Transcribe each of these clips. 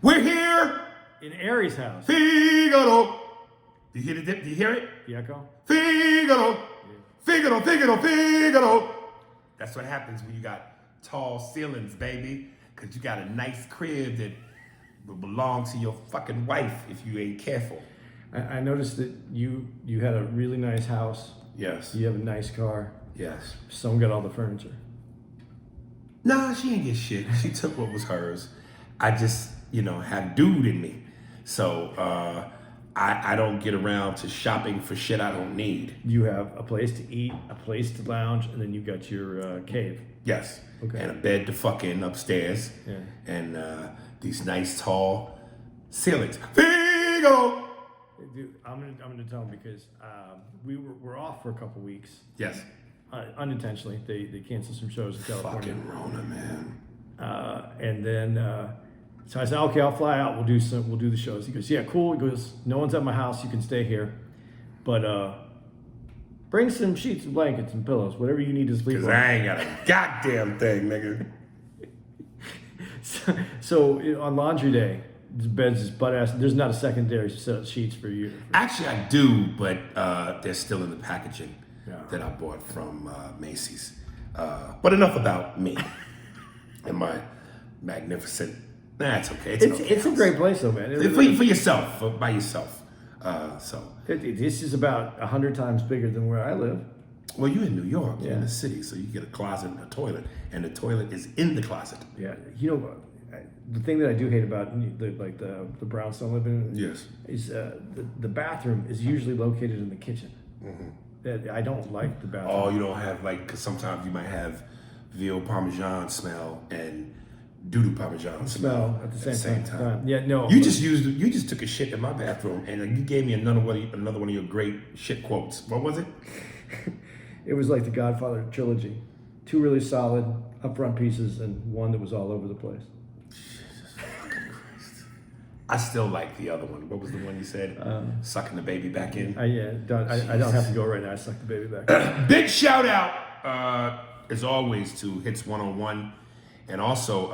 We're here in Aries' house. Figaro. Do you hear it? Do you hear it? The echo? Figaro. Yeah. Figaro, Figaro, Figaro. That's what happens when you got tall ceilings, baby. Because you got a nice crib that will belong to your fucking wife if you ain't careful. I noticed that you had a really nice house. Yes. You have a nice car. Yes. Someone got all the furniture. Nah, she ain't get shit. She took what was hers. I just, have dude in me. So I don't get around to shopping for shit I don't need. You have a place to eat, a place to lounge, and then you got your cave. Yes. Okay. And a bed to fuck in upstairs. Yeah. And these nice tall ceilings. Figaro! Dude, I'm gonna tell them because we're off for a couple weeks. Yes. Unintentionally, they canceled some shows in California. Fucking Rona, man. And then so I said, okay, I'll fly out. We'll do the shows. He goes, yeah, cool. He goes, no one's at my house. You can stay here, but bring some sheets and blankets and pillows, whatever you need to sleep on. Cause I ain't got a goddamn thing, nigga. So on laundry day, the bed's just butt ass. There's not a secondary set of sheets for you. Actually, I do, but they're still in the packaging that I bought from Macy's. But enough about me and my magnificent. Nah, it's okay. It's a great place though, man. For yourself, by yourself. This is about 100 times bigger than where I live. Well, you're in New York, you're in the city, so you get a closet and a toilet, and the toilet is in the closet. Yeah, the thing that I do hate about the brownstone living is the bathroom is usually located in the kitchen. Mm-hmm. I don't like the bathroom. Oh, you don't have because sometimes you might have veal parmesan smell and doo-doo parmesan smell at the same time. Yeah, no. You just took a shit in my bathroom, and you gave me another one of your great shit quotes. What was it? It was like the Godfather trilogy. 2 really solid upfront pieces and 1 that was all over the place. Jesus fucking Christ. I still like the other one. What was the one you said? Sucking the baby back in? I don't have to go right now. I suck the baby back in. Big shout out, as always, to Hits 101. And also,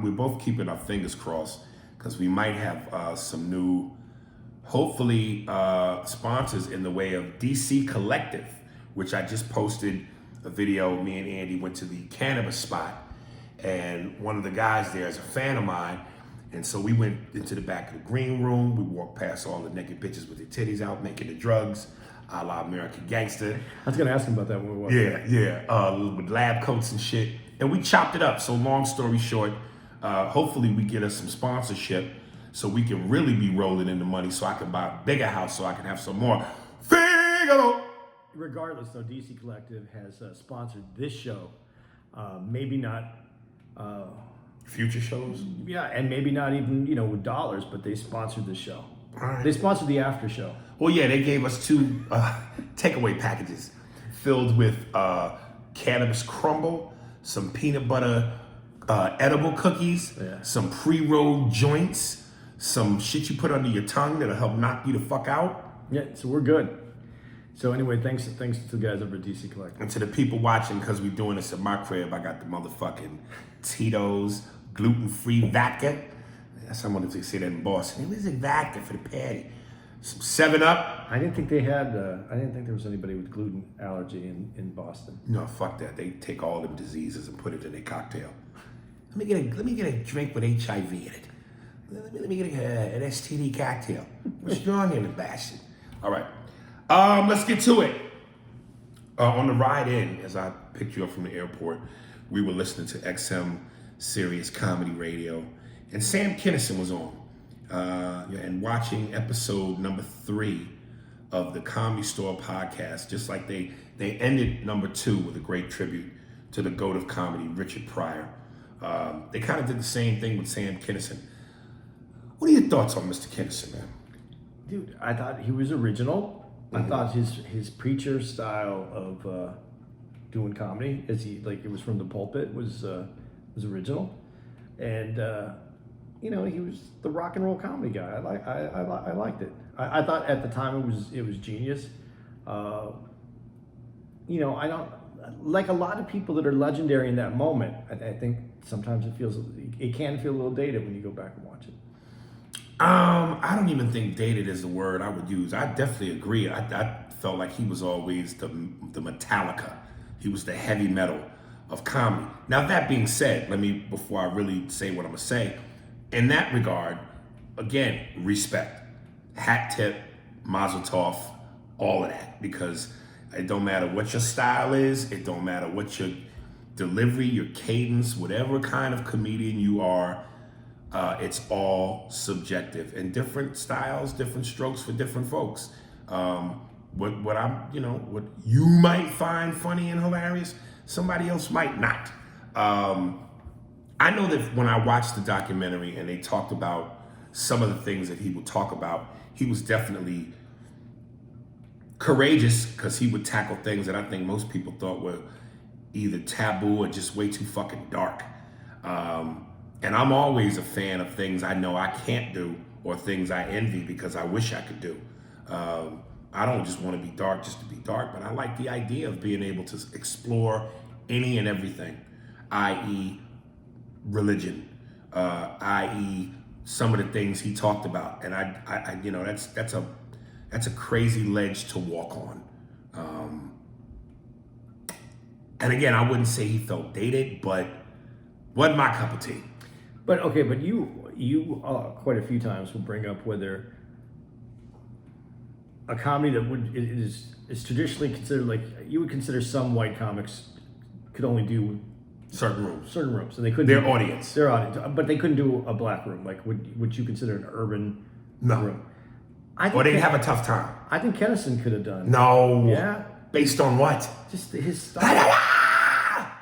we're both keeping our fingers crossed because we might have some new, hopefully, sponsors in the way of DC Collective, which I just posted a video. Me and Andy went to the cannabis spot, and one of the guys there is a fan of mine. And so we went into the back of the green room. We walked past all the naked bitches with their titties out, making the drugs, a la American Gangster. I was going to ask him about that when we walked. Yeah. With lab coats and shit. And we chopped it up. So long story short, hopefully we get us some sponsorship so we can really be rolling in the money so I can buy a bigger house so I can have some more Figaro. Regardless, though, DC Collective has sponsored this show. Maybe not... future shows? Yeah, and maybe not even, with dollars, but they sponsored this show. All right. They sponsored the after show. Well, yeah, they gave us 2 takeaway packages filled with cannabis crumble, some peanut butter edible cookies, some pre-rolled joints, some shit you put under your tongue that'll help knock you the fuck out. Yeah, so we're good. So anyway, thanks to the guys over at DC Collective. And to the people watching, because we're doing this at my crib, I got the motherfucking Tito's gluten-free vodka. That's how I wanted to say that in Boston. It was a vodka for the patty. Some 7-Up. I didn't think they had. I didn't think there was anybody with gluten allergy in Boston. No, fuck that. They take all them diseases and put it in their cocktail. Let me get a drink with HIV in it. Let me get an STD cocktail. What's strong in the bastard? All right. Let's get to it. On the ride in, as I picked you up from the airport, we were listening to XM Sirius Comedy Radio, and Sam Kinison was on, and watching episode number 3 of the Comedy Store podcast. Just like they ended number 2 with a great tribute to the GOAT of comedy, Richard Pryor. They kind of did the same thing with Sam Kinison. What are your thoughts on Mr. Kinison, man? Dude, I thought he was original. I thought his preacher style of doing comedy, it was from the pulpit, was original, and he was the rock and roll comedy guy. I liked it. I thought at the time it was genius. I don't like a lot of people that are legendary in that moment. I think sometimes it can feel a little dated when you go back and watch it. I don't even think dated is the word I would use. I definitely agree. I felt like he was always the Metallica. He was the heavy metal of comedy. Now, that being said, before I really say what I'm gonna say, in that regard, again, respect, hat tip, mazel tov, all of that, because it don't matter what your style is, it don't matter what your delivery, your cadence, whatever kind of comedian you are, it's all subjective, and different styles, different strokes for different folks. What you might find funny and hilarious, somebody else might not. I know that when I watched the documentary and they talked about some of the things that he would talk about, he was definitely courageous because he would tackle things that I think most people thought were either taboo or just way too fucking dark. And I'm always a fan of things I know I can't do or things I envy because I wish I could do. I don't just want to be dark just to be dark, but I like the idea of being able to explore any and everything, i.e. religion, i.e. some of the things he talked about. And I that's a crazy ledge to walk on. And again, I wouldn't say he felt dated, but wasn't my cup of tea. But you quite a few times will bring up whether a comedy that is traditionally considered, like you would consider some white comics could only do certain rooms, and they couldn't their audience, but they couldn't do a black room. Like would you consider an urban room? Or they'd have a tough time. I think Kinison could have done. No. Yeah. Based on what? Just his style.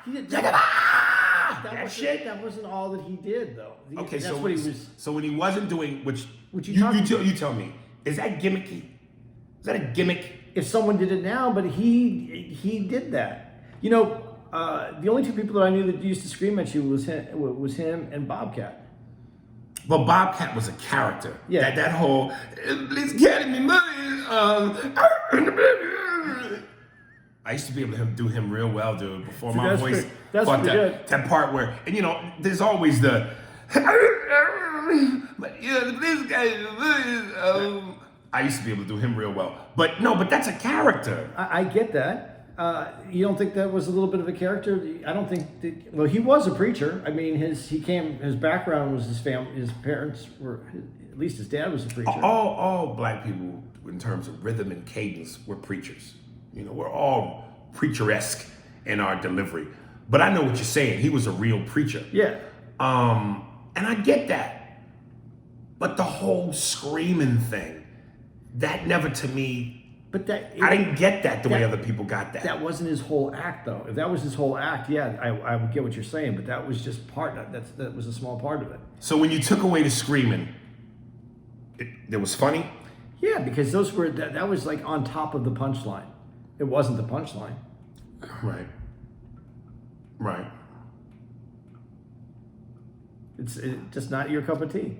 He did that shit. That wasn't all that he did, though. Okay, that's so what he was. So when he wasn't doing, which you tell me, is that gimmicky? Is that a gimmick? If someone did it now, but he did that. You know, the only two people that I knew that used to scream at you was him and Bobcat. Well, Bobcat was a character. Yeah. That whole, please get me money. I used to be able to do him real well, dude, before my voice. That's pretty good. That part where, and there's always the, but this guy, I used to be able to do him real well. But that's a character. I get that. You don't think that was a little bit of a character? I don't think well, he was a preacher. I mean, his background was his family, his parents were, at least his dad was a preacher. All black people, in terms of rhythm and cadence, were preachers. We're all preacher-esque in our delivery. But I know what you're saying. He was a real preacher. Yeah. And I get that. But the whole screaming thing, that never to me. But I didn't get that the way other people got that. That wasn't his whole act, though. If that was his whole act, yeah, I would get what you're saying. But that was just part of it. That was a small part of it. So when you took away the screaming, it was funny? Yeah, because those were that was like on top of the punchline. It wasn't the punchline. Right. It's just not your cup of tea.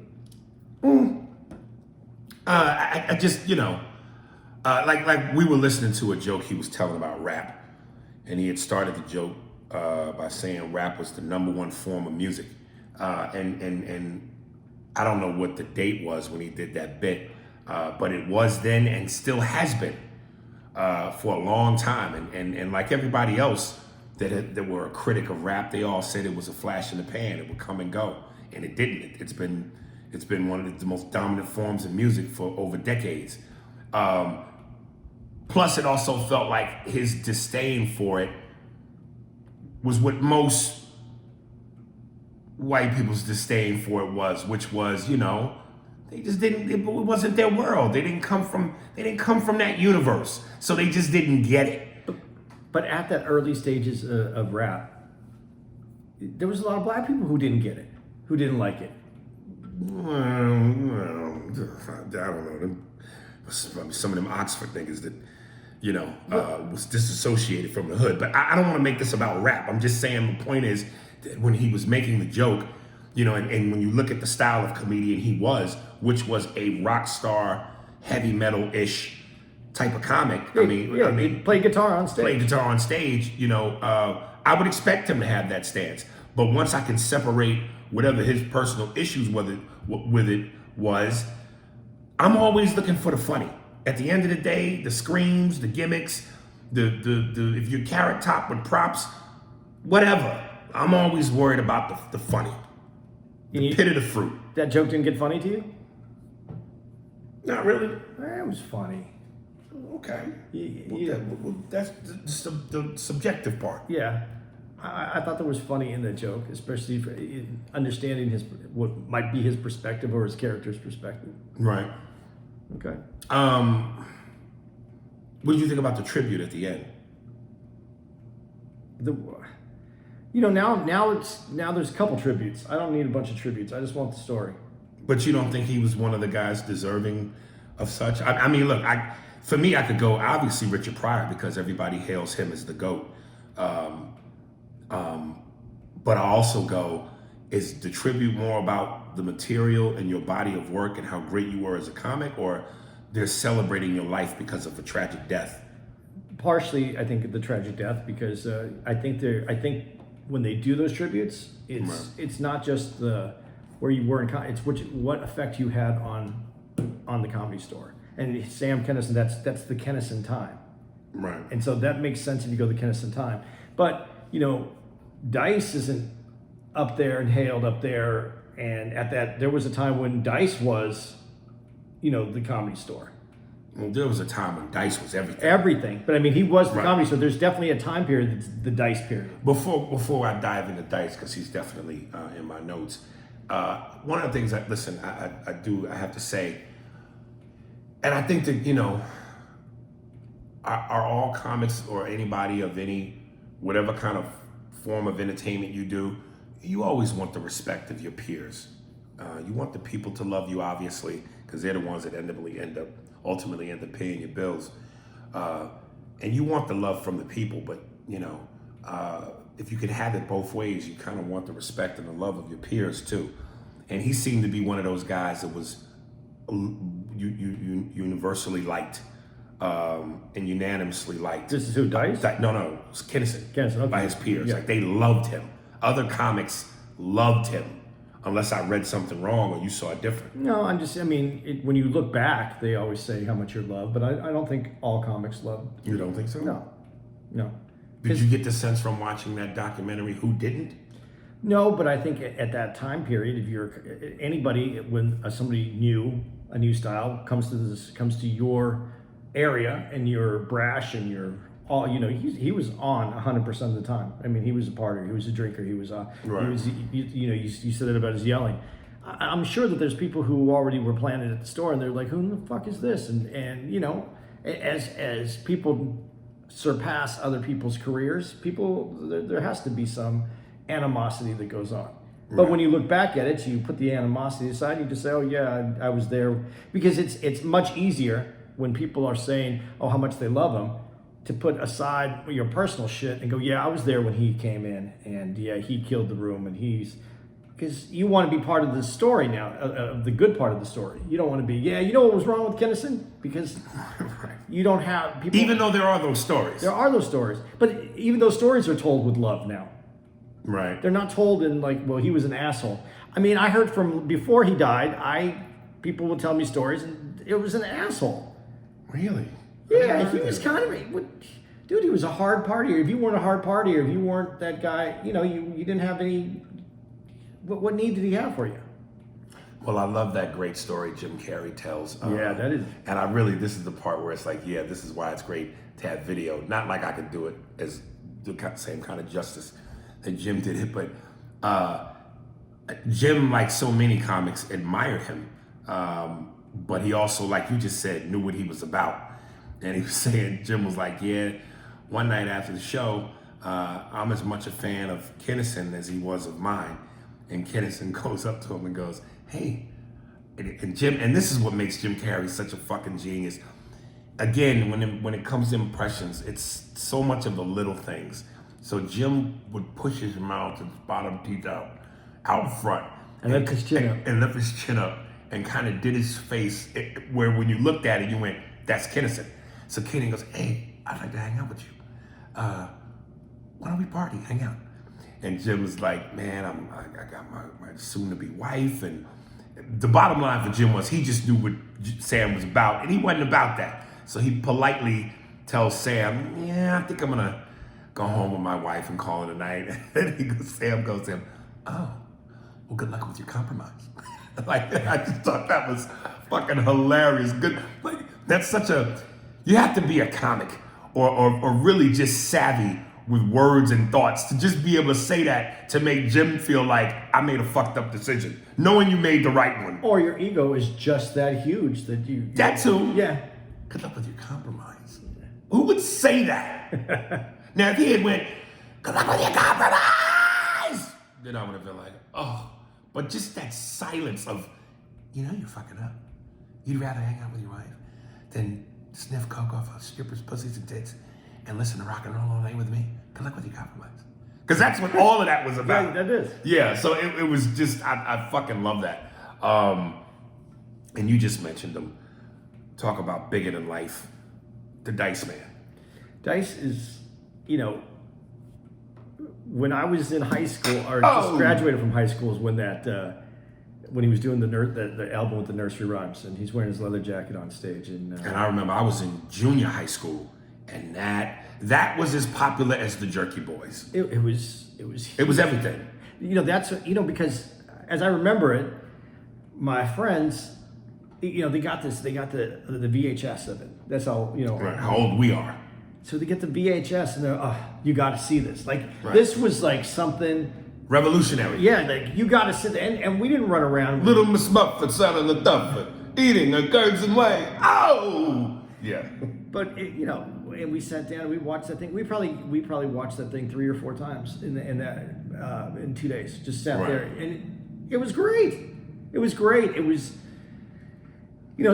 I just, like we were listening to a joke he was telling about rap, and he had started the joke by saying rap was the #1 form of music, and I don't know what the date was when he did that bit, but it was then and still has been for a long time, and like everybody else that were a critic of rap, they all said it was a flash in the pan, it would come and go, and it didn't. It's been one of the most dominant forms of music for over decades. Plus, it also felt like his disdain for it was what most white people's disdain for it was, which was, they just didn't. It wasn't their world. They didn't come from that universe, so they just didn't get it. But at that early stages of rap, there was a lot of black people who didn't get it, who didn't like it. I don't know. Some of them Oxford niggas that, was disassociated from the hood. But I don't want to make this about rap. I'm just saying the point is that when he was making the joke, and when you look at the style of comedian he was, which was a rock star, heavy metal-ish type of comic. He played guitar on stage. I would expect him to have that stance. But once I can separate whatever his personal issues with it was, I'm always looking for the funny. At the end of the day, the screams, the gimmicks, the if you're Carrot Top with props, whatever. I'm always worried about the funny. The pit of the fruit. That joke didn't get funny to you? Not really. It was funny. Okay. Yeah. That's the subjective part. Yeah. I thought that was funny in the joke, especially for understanding what might be his perspective or his character's perspective. Right. Okay. What did you think about the tribute at the end? Now there's a couple tributes. I don't need a bunch of tributes. I just want the story. But you don't think he was one of the guys deserving of such? I mean, look, for me, I could go obviously Richard Pryor because everybody hails him as the GOAT. But I also go, is the tribute more about the material and your body of work and how great you were as a comic, or they're celebrating your life because of a tragic death? Partially, I think the tragic death, because I think when they do those tributes, it's not just where you were in it's what effect you had on the Comedy Store. And Sam Kinison, that's the Kinison time. Right. And so that makes sense if you go the Kinison time. But, Dice isn't up there and hailed up there. And there was a time when Dice was, the Comedy Store. Well, there was a time when Dice was everything. Everything. But I mean, he was the Comedy Store. There's definitely a time period that's the Dice period. Before I dive into Dice, because he's definitely in my notes, one of the things I have to say, and I think that, are all comics or anybody of whatever kind of form of entertainment you do, you always want the respect of your peers. You want the people to love you, obviously, because they're the ones that ultimately end up paying your bills. And you want the love from the people, but, if you can have it both ways, you kind of want the respect and the love of your peers too. And he seemed to be one of those guys that was universally liked. And unanimously liked. This is who, Dice? No, it was Kinison. Okay. By his peers. Yeah. Like, they loved him. Other comics loved him, unless I read something wrong or you saw it different. No, when you look back, they always say how much you're loved, but I don't think all comics love. You don't think so? No. Did you get the sense from watching that documentary who didn't? No, but I think at that time period, if you're anybody, when somebody new, a new style comes to your area and you're brash and you're all, he was on 100% of the time. I mean, he was a partier, he was a drinker, he was right. You said it about his yelling. I'm sure that there's people who already were planted at the store and they're like, who the fuck is this? And as people surpass other people's careers, there has to be some animosity that goes on. But when you look back at it, you put the animosity aside, you just say, oh yeah, I was there. Because it's much easier when people are saying, oh, how much they love him, to put aside your personal shit and go, yeah, I was there when he came in, and yeah, he killed the room, and because you want to be part of the story now, of the good part of the story. You don't want to be, what was wrong with Kinison? Because you don't have people. Even though there are those stories. There are those stories. But even those stories are told with love now. Right. They're not told in he was an asshole. I mean, I heard from before he died, people would tell me stories, and it was an asshole. Really? Yeah, he was kind of dude. He was a hard partier. If you weren't a hard partier, if you weren't that guy, you didn't have any. What need did he have for you? Well, I love that great story Jim Carrey tells. Yeah, that is. And this is the part where it's like, yeah, this is why it's great to have video. Not like I could do it as the same kind of justice that Jim did it, but Jim, like so many comics, admired him. But he also, like you just said, knew what he was about. And he was saying, Jim was like, yeah, one night after the show, I'm as much a fan of Kinison as he was of mine. And Kinison goes up to him and goes, hey, and Jim, and this is what makes Jim Carrey such a fucking genius. Again, when it comes to impressions, it's so much of the little things. So Jim would push his mouth and his bottom teeth out front. And lift his chin up. And lift his chin up. And kind of did his face where when you looked at it, you went, that's Kinison. So Kenny goes, hey, I'd like to hang out with you. Why don't we party, hang out? And Jim was like, man, I got my soon-to-be wife. And the bottom line for Jim was he just knew what Sam was about, and he wasn't about that. So he politely tells Sam, yeah, I think I'm going to go home with my wife and call it a night. And Sam goes to him, oh, well, good luck with your compromise. Like, I just thought that was fucking hilarious. Good, like, that's such a, you have to be a comic or really just savvy with words and thoughts to just be able to say that to make Jim feel like I made a fucked up decision, knowing you made the right one. Or your ego is just that huge that you... That too. Yeah. Good luck with your compromise. Who would say that? Now, if he had went, good luck with your compromise, then I would have been like, oh. But just that silence of, you know you're fucking up. You'd rather hang out with your wife than sniff coke off of strippers' pussies and tits and listen to rock and roll all night with me. Good luck with your compromise. Because that's what all of that was about. Yeah, that is. Yeah, so it was just, I fucking love that. And you just mentioned them. Talk about bigger than life. The Dice Man. Dice is, when I was in high school, or just graduated from high school, is when when he was doing the album with the nursery rhymes, and he's wearing his leather jacket on stage. And I remember I was in junior high school, and that was as popular as the Jerky Boys. It was everything. Because as I remember it, my friends, they got the VHS of it. That's how Right, how old we are. So they get the VHS and they're, you got to see this. Like, This was like something revolutionary. Yeah, like you got to sit there, and we didn't run around. Little Miss Muffet sat on the duffet, eating a curds and whey. Oh, yeah. But and we sat down and we watched that thing. We probably watched that thing 3 or 4 times in 2 days. Just sat there, and it was great. It was great. It was.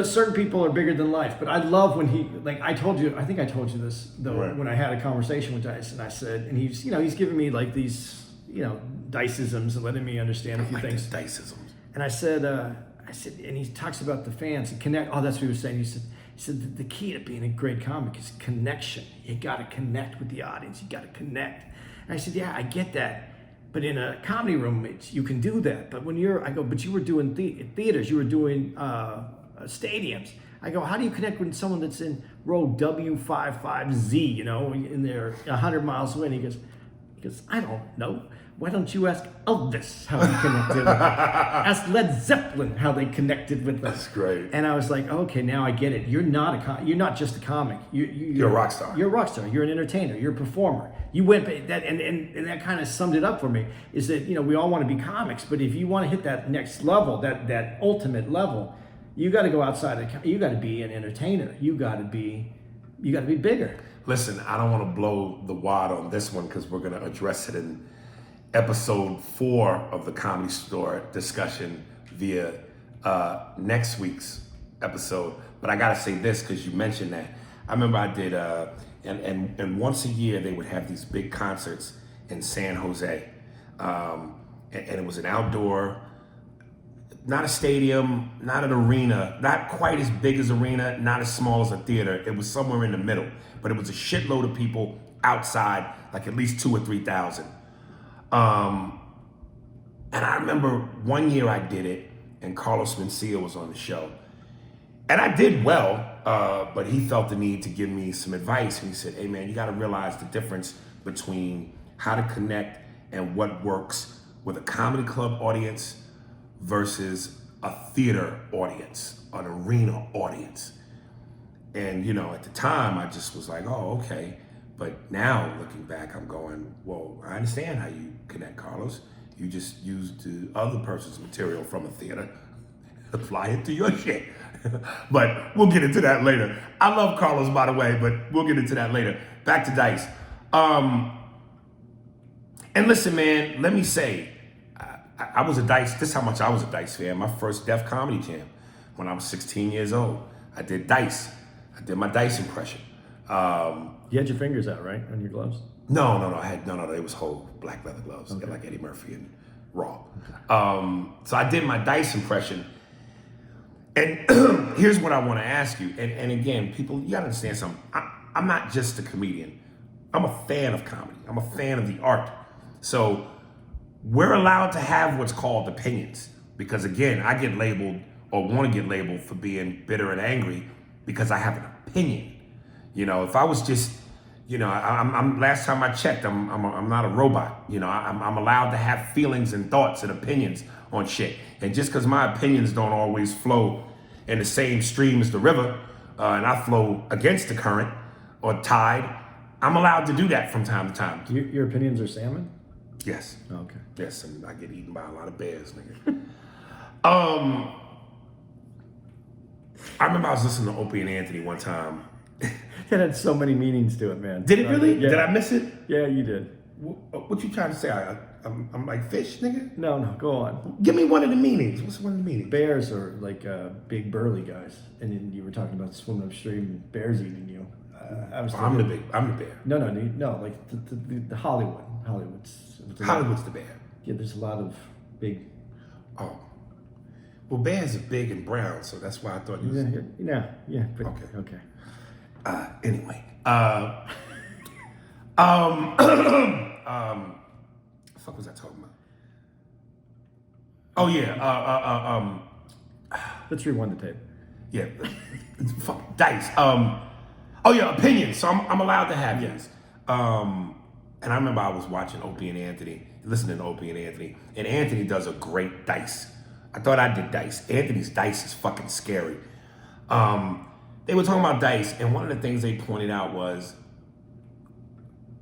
Certain people are bigger than life, but I love when he, like I think I told you this though, when I had a conversation with Dice, and I said, and he's giving me like these, Diceisms and letting me understand a few things. Diceisms. And I said, and he talks about the fans and connect. Oh, that's what he was saying. He said the key to being a great comic is connection. You got to connect with the audience. You got to connect. And I said, yeah, I get that. But in a comedy room, you can do that. But when but you were doing theaters, you were doing, stadiums. I go, how do you connect with someone that's in row W55Z, in there 100 miles away? And he goes, I don't know. Why don't you ask Elvis how he connected? Ask Led Zeppelin how they connected with us. That's great. And I was like, okay, now I get it. You're not just a comic. You're a rock star. You're a rock star. You're an entertainer. You're a performer. You went that, and that kind of summed it up for me. Is that we all want to be comics, but if you want to hit that next level, that ultimate level, you got to go outside. You got to be an entertainer. You got to be bigger. Listen, I don't want to blow the wad on this one because we're going to address it in episode 4 of the Comedy Store discussion via next week's episode. But I got to say this because you mentioned that. I remember I did, and once a year they would have these big concerts in San Jose, and it was an outdoor. Not a stadium, not an arena, not quite as big as arena, not as small as a theater. It was somewhere in the middle, but it was a shitload of people outside, like at least 2,000 or 3,000. And I remember one year I did it, and Carlos Mencia was on the show, and I did well, but he felt the need to give me some advice, and he said, "Hey man, you got to realize the difference between how to connect and what works with a comedy club audience versus a theater audience, an arena audience." And at the time I just was like, oh, okay. But now looking back, I'm going, well, I understand how you connect, Carlos. You just used the other person's material from a theater, apply it to your shit. But we'll get into that later. I love Carlos, by the way, but we'll get into that later. Back to Dice. And listen, man, let me say, I was a Dice, this is how much I was a Dice fan. My first Def Comedy Jam when I was 16 years old. I did Dice. I did my Dice impression. You had your fingers out, right, on your gloves? No. It was whole black leather gloves, like Eddie Murphy and Raw. So I did my Dice impression. And here's what I want to ask you. And again, people, you got to understand something. I'm not just a comedian. I'm a fan of comedy. I'm a fan of the art. So we're allowed to have what's called opinions. Because again, I get labeled or want to get labeled for being bitter and angry because I have an opinion. You know, if I was just, you know, I'm last time I checked, I'm not a robot. You know, I'm allowed to have feelings and thoughts and opinions on shit. And just because my opinions don't always flow in the same stream as the river, and I flow against the current or tide, I'm allowed to do that from time to time. Your opinions are salmon? Yes. Okay. Yes, and I get eaten by a lot of bears, nigga. I remember I was listening to Opie and Anthony one time. That had so many meanings to it, man. Did it really? Yeah. Did I miss it? Yeah, you did. What you trying to say? I'm like fish, nigga? No, go on. Give me one of the meanings. What's one of the meanings? Bears are like big burly guys, and then you were talking about swimming upstream and bears eating you. I'm the bear. No, like the Hollywood. Hollywood's the bear. Yeah, there's a lot of big. Oh. Well, bears are big and brown, so that's why I thought you was... Yeah. Okay. Anyway. The fuck was I talking about? Oh, yeah. Let's rewind the tape. Yeah. Fuck, dice. Oh, yeah, opinions. So I'm allowed to have these. And I remember I was watching Opie and Anthony, listening to Opie and Anthony does a great dice. I thought I did dice. Anthony's dice is fucking scary. They were talking about dice, and one of the things they pointed out was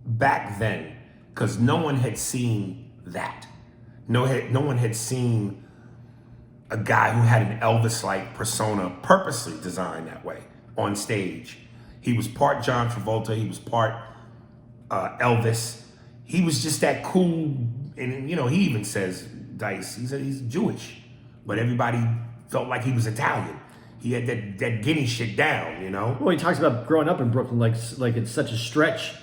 back then, because no one had seen that. No one had seen a guy who had an Elvis-like persona purposely designed that way on stage. He was part John Travolta. He was part Elvis. He was just that cool, and you know, he even says Dice. He said he's Jewish, but everybody felt like he was Italian. He had that Guinea shit down, you know. Well, he talks about growing up in Brooklyn, like it's such a stretch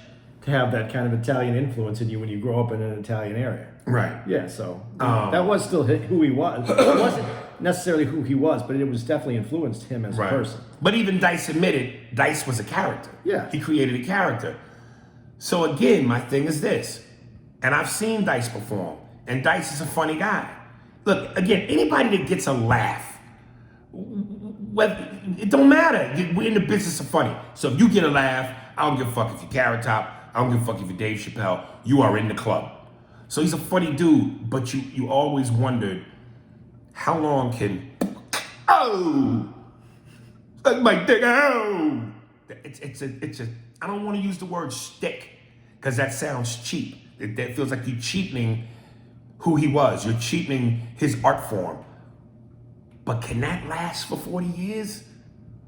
to have that kind of Italian influence in you when you grow up in an Italian area. Right. Yeah. So that was still who he was. It wasn't necessarily who he was, but it was definitely influenced him as a person. But even Dice admitted Dice was a character. Yeah. He created a character. So again, my thing is this, and I've seen Dice perform, and Dice is a funny guy. Look, again, anybody that gets a laugh, it don't matter. We're in the business of funny. So if you get a laugh, I don't give a fuck if you're Carrot Top, I don't give a fuck if you're Dave Chappelle, you are in the club. So he's a funny dude, but you always wondered, how long can, suck my dick, It's a, I don't want to use the word stick, because that sounds cheap. That feels like you're cheapening who he was. You're cheapening his art form. But can that last for 40 years?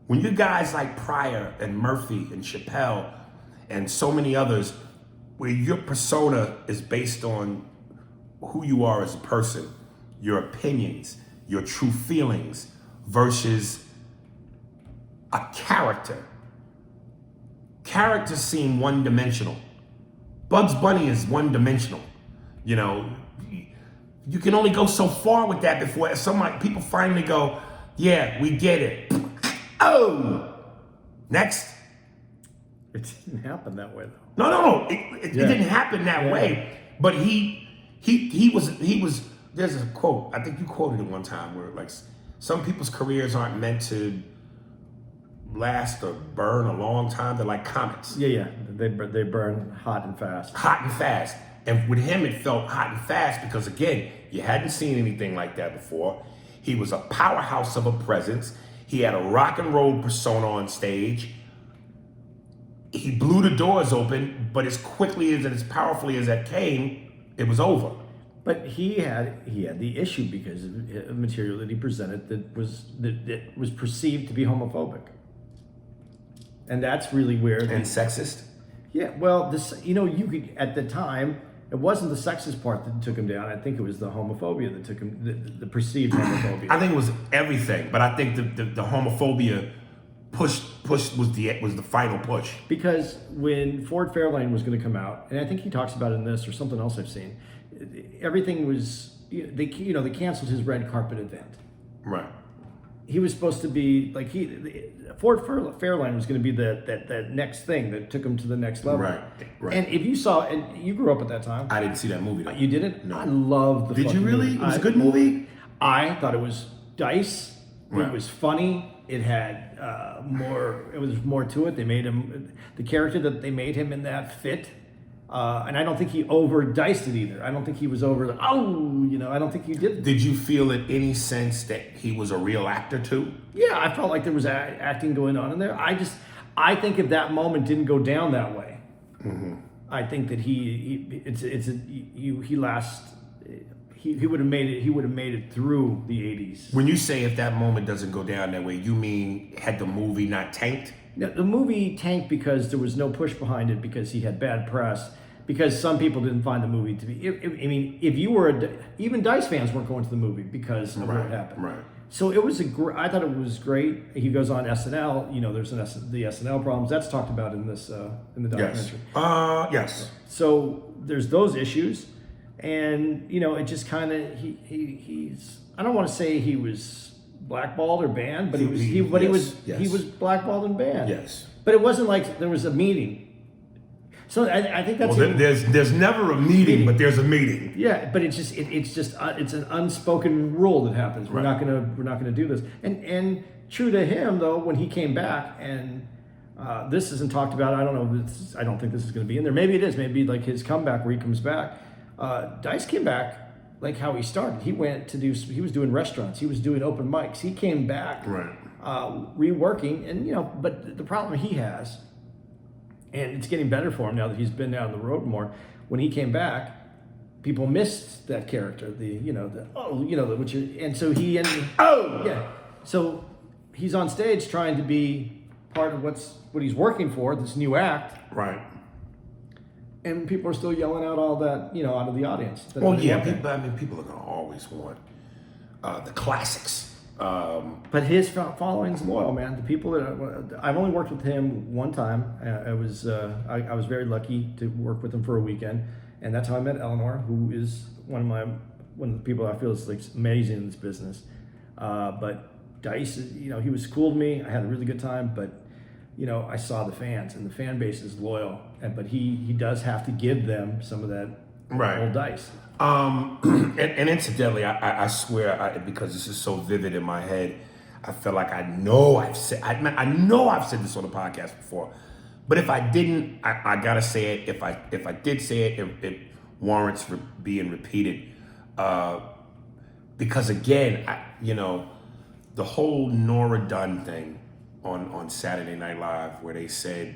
When you guys like Pryor and Murphy and Chappelle and so many others, where your persona is based on who you are as a person, your opinions, your true feelings, versus a character. Characters seem one-dimensional. Bugs Bunny is one-dimensional. You know, you can only go so far with that before people finally go, yeah, we get it. Next. It didn't happen that way, though. No. It didn't happen that way. But he was. There's a quote. I think you quoted it one time where like some people's careers aren't meant to last or burn a long time. They're like comets. Yeah. They burn hot and fast. Hot and fast. And with him, it felt hot and fast because, again, you hadn't seen anything like that before. He was a powerhouse of a presence. He had a rock and roll persona on stage. He blew the doors open, but as quickly and as powerfully as that came, it was over. But he had the issue because of material that he presented that was perceived to be homophobic. And that's really where... And sexist? Yeah, well, you could, at the time, it wasn't the sexist part that took him down. I think it was the homophobia that took him, the perceived homophobia. I think it was everything, but I think the homophobia push was the final push. Because when Ford Fairlane was going to come out, and I think he talks about it in this or something else I've seen, everything was, they canceled his red carpet event. Right. he was supposed to be like Ford Fairlane was going to be that next thing that took him to the next level. Right. And if you saw, and you grew up at that time. I didn't see that movie though. You didn't? No. I loved the Did you fucking really? movie. It was a good movie? I thought it was Dice. Right. It was funny. It had more. It was more to it. They made him the character that they made him in that fit, and I don't think he overdiced it either. I don't think he was over. I don't think he did. Did you feel in any sense that he was a real actor too? Yeah, I felt like there was acting going on in there. I think if that moment didn't go down that way, I think that he would have made it. He would have made it through the 80s. When you say if that moment doesn't go down that way, you mean had the movie not tanked? No, the movie tanked because there was no push behind it because he had bad press. Because some people didn't find the movie to be. I mean, if you were even Dice fans weren't going to the movie because of what happened. Right. So it was I thought it was great. He goes on SNL. You know, there's the SNL problems that's talked about in this in the documentary. Yes. So there's those issues, and you know, it just kind of he's. I don't want to say he was blackballed or banned, but he was blackballed and banned. Yes. But it wasn't like there was a meeting. So I think that's there's never a meeting, but there's a meeting. Yeah, but it's an unspoken rule that happens. We're not gonna do this. And true to him though, when he came back, and this isn't talked about. I don't know. I don't think this is going to be in there. Maybe it is. Maybe like his comeback where he comes back. Dice came back like how he started. He was doing restaurants. He was doing open mics. He came back reworking, and you know. But the problem he has. And it's getting better for him now that he's been down the road more. When he came back, people missed that character. So he's on stage trying to be part of what he's working for, this new act. Right. And people are still yelling out all that, out of the audience. Well, yeah, people are gonna always want the classics. But his following's loyal, man. The people that I've only worked with him one time. I was very lucky to work with him for a weekend, and that's how I met Eleanor, who is one of the people I feel is like amazing in this business. But Dice, he was cool to me. I had a really good time, but I saw the fans, and the fan base is loyal. But he does have to give them some of that old Dice. And incidentally, I swear, because this is so vivid in my head, I feel like I know I've said this on the podcast before, but if I didn't, I gotta say it. If I did say it, it warrants being repeated, because again, the whole Nora Dunn thing on Saturday Night Live, where they said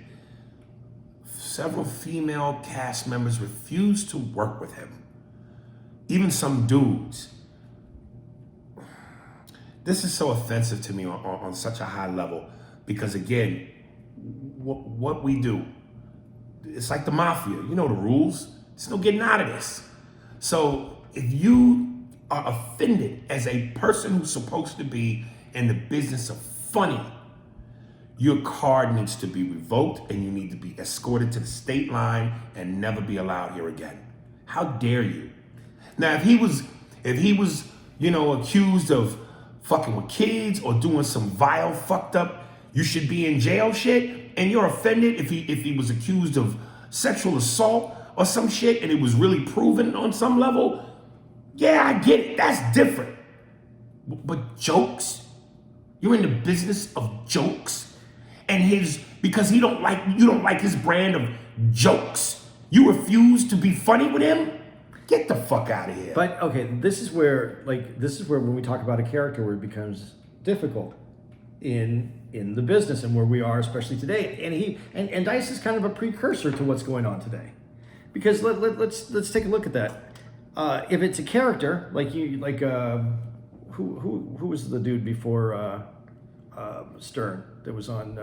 several female cast members refused to work with him. Even some dudes. This is so offensive to me on such a high level because, again, what we do, it's like the mafia. You know the rules. There's no getting out of this. So if you are offended as a person who's supposed to be in the business of funny, your card needs to be revoked and you need to be escorted to the state line and never be allowed here again. How dare you? Now, if he was, accused of fucking with kids or doing some vile, fucked up, you should be in jail shit, and you're offended if he was accused of sexual assault or some shit, and it was really proven on some level, yeah, I get it. That's different. But jokes, you're in the business of jokes, and because you don't like his brand of jokes, you refuse to be funny with him. Get the fuck out of here. But okay, this is where when we talk about a character where it becomes difficult in the business and where we are, especially today. And Dice is kind of a precursor to what's going on today, because let's take a look at that. If it's a character who was the dude before Stern that was on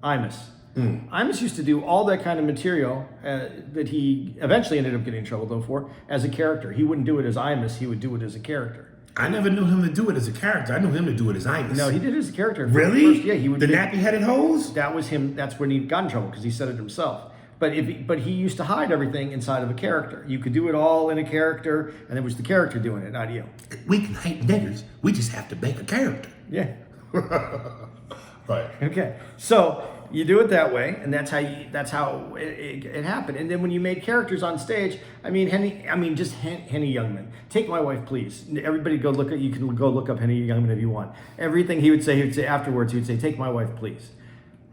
Imus. Imus used to do all that kind of material that he eventually ended up getting in trouble though for as a character. He wouldn't do it as Imus, he would do it as a character. I never knew him to do it as a character. I knew him to do it as Imus. No, he did it as a character. Really? Yeah, he would. The nappy-headed hose? That was him. That's when he got in trouble because he said it himself. But he used to hide everything inside of a character. You could do it all in a character, and it was the character doing it, not you. We can hate niggers. We just have to make a character. Yeah. Right. Okay, so you do it that way, and that's how it happened. And then when you made characters on stage, Henny Youngman. Take My Wife, Please. Everybody go look at. You can go look up Henny Youngman if you want. Everything he would say afterwards. He would say, "Take my wife, please."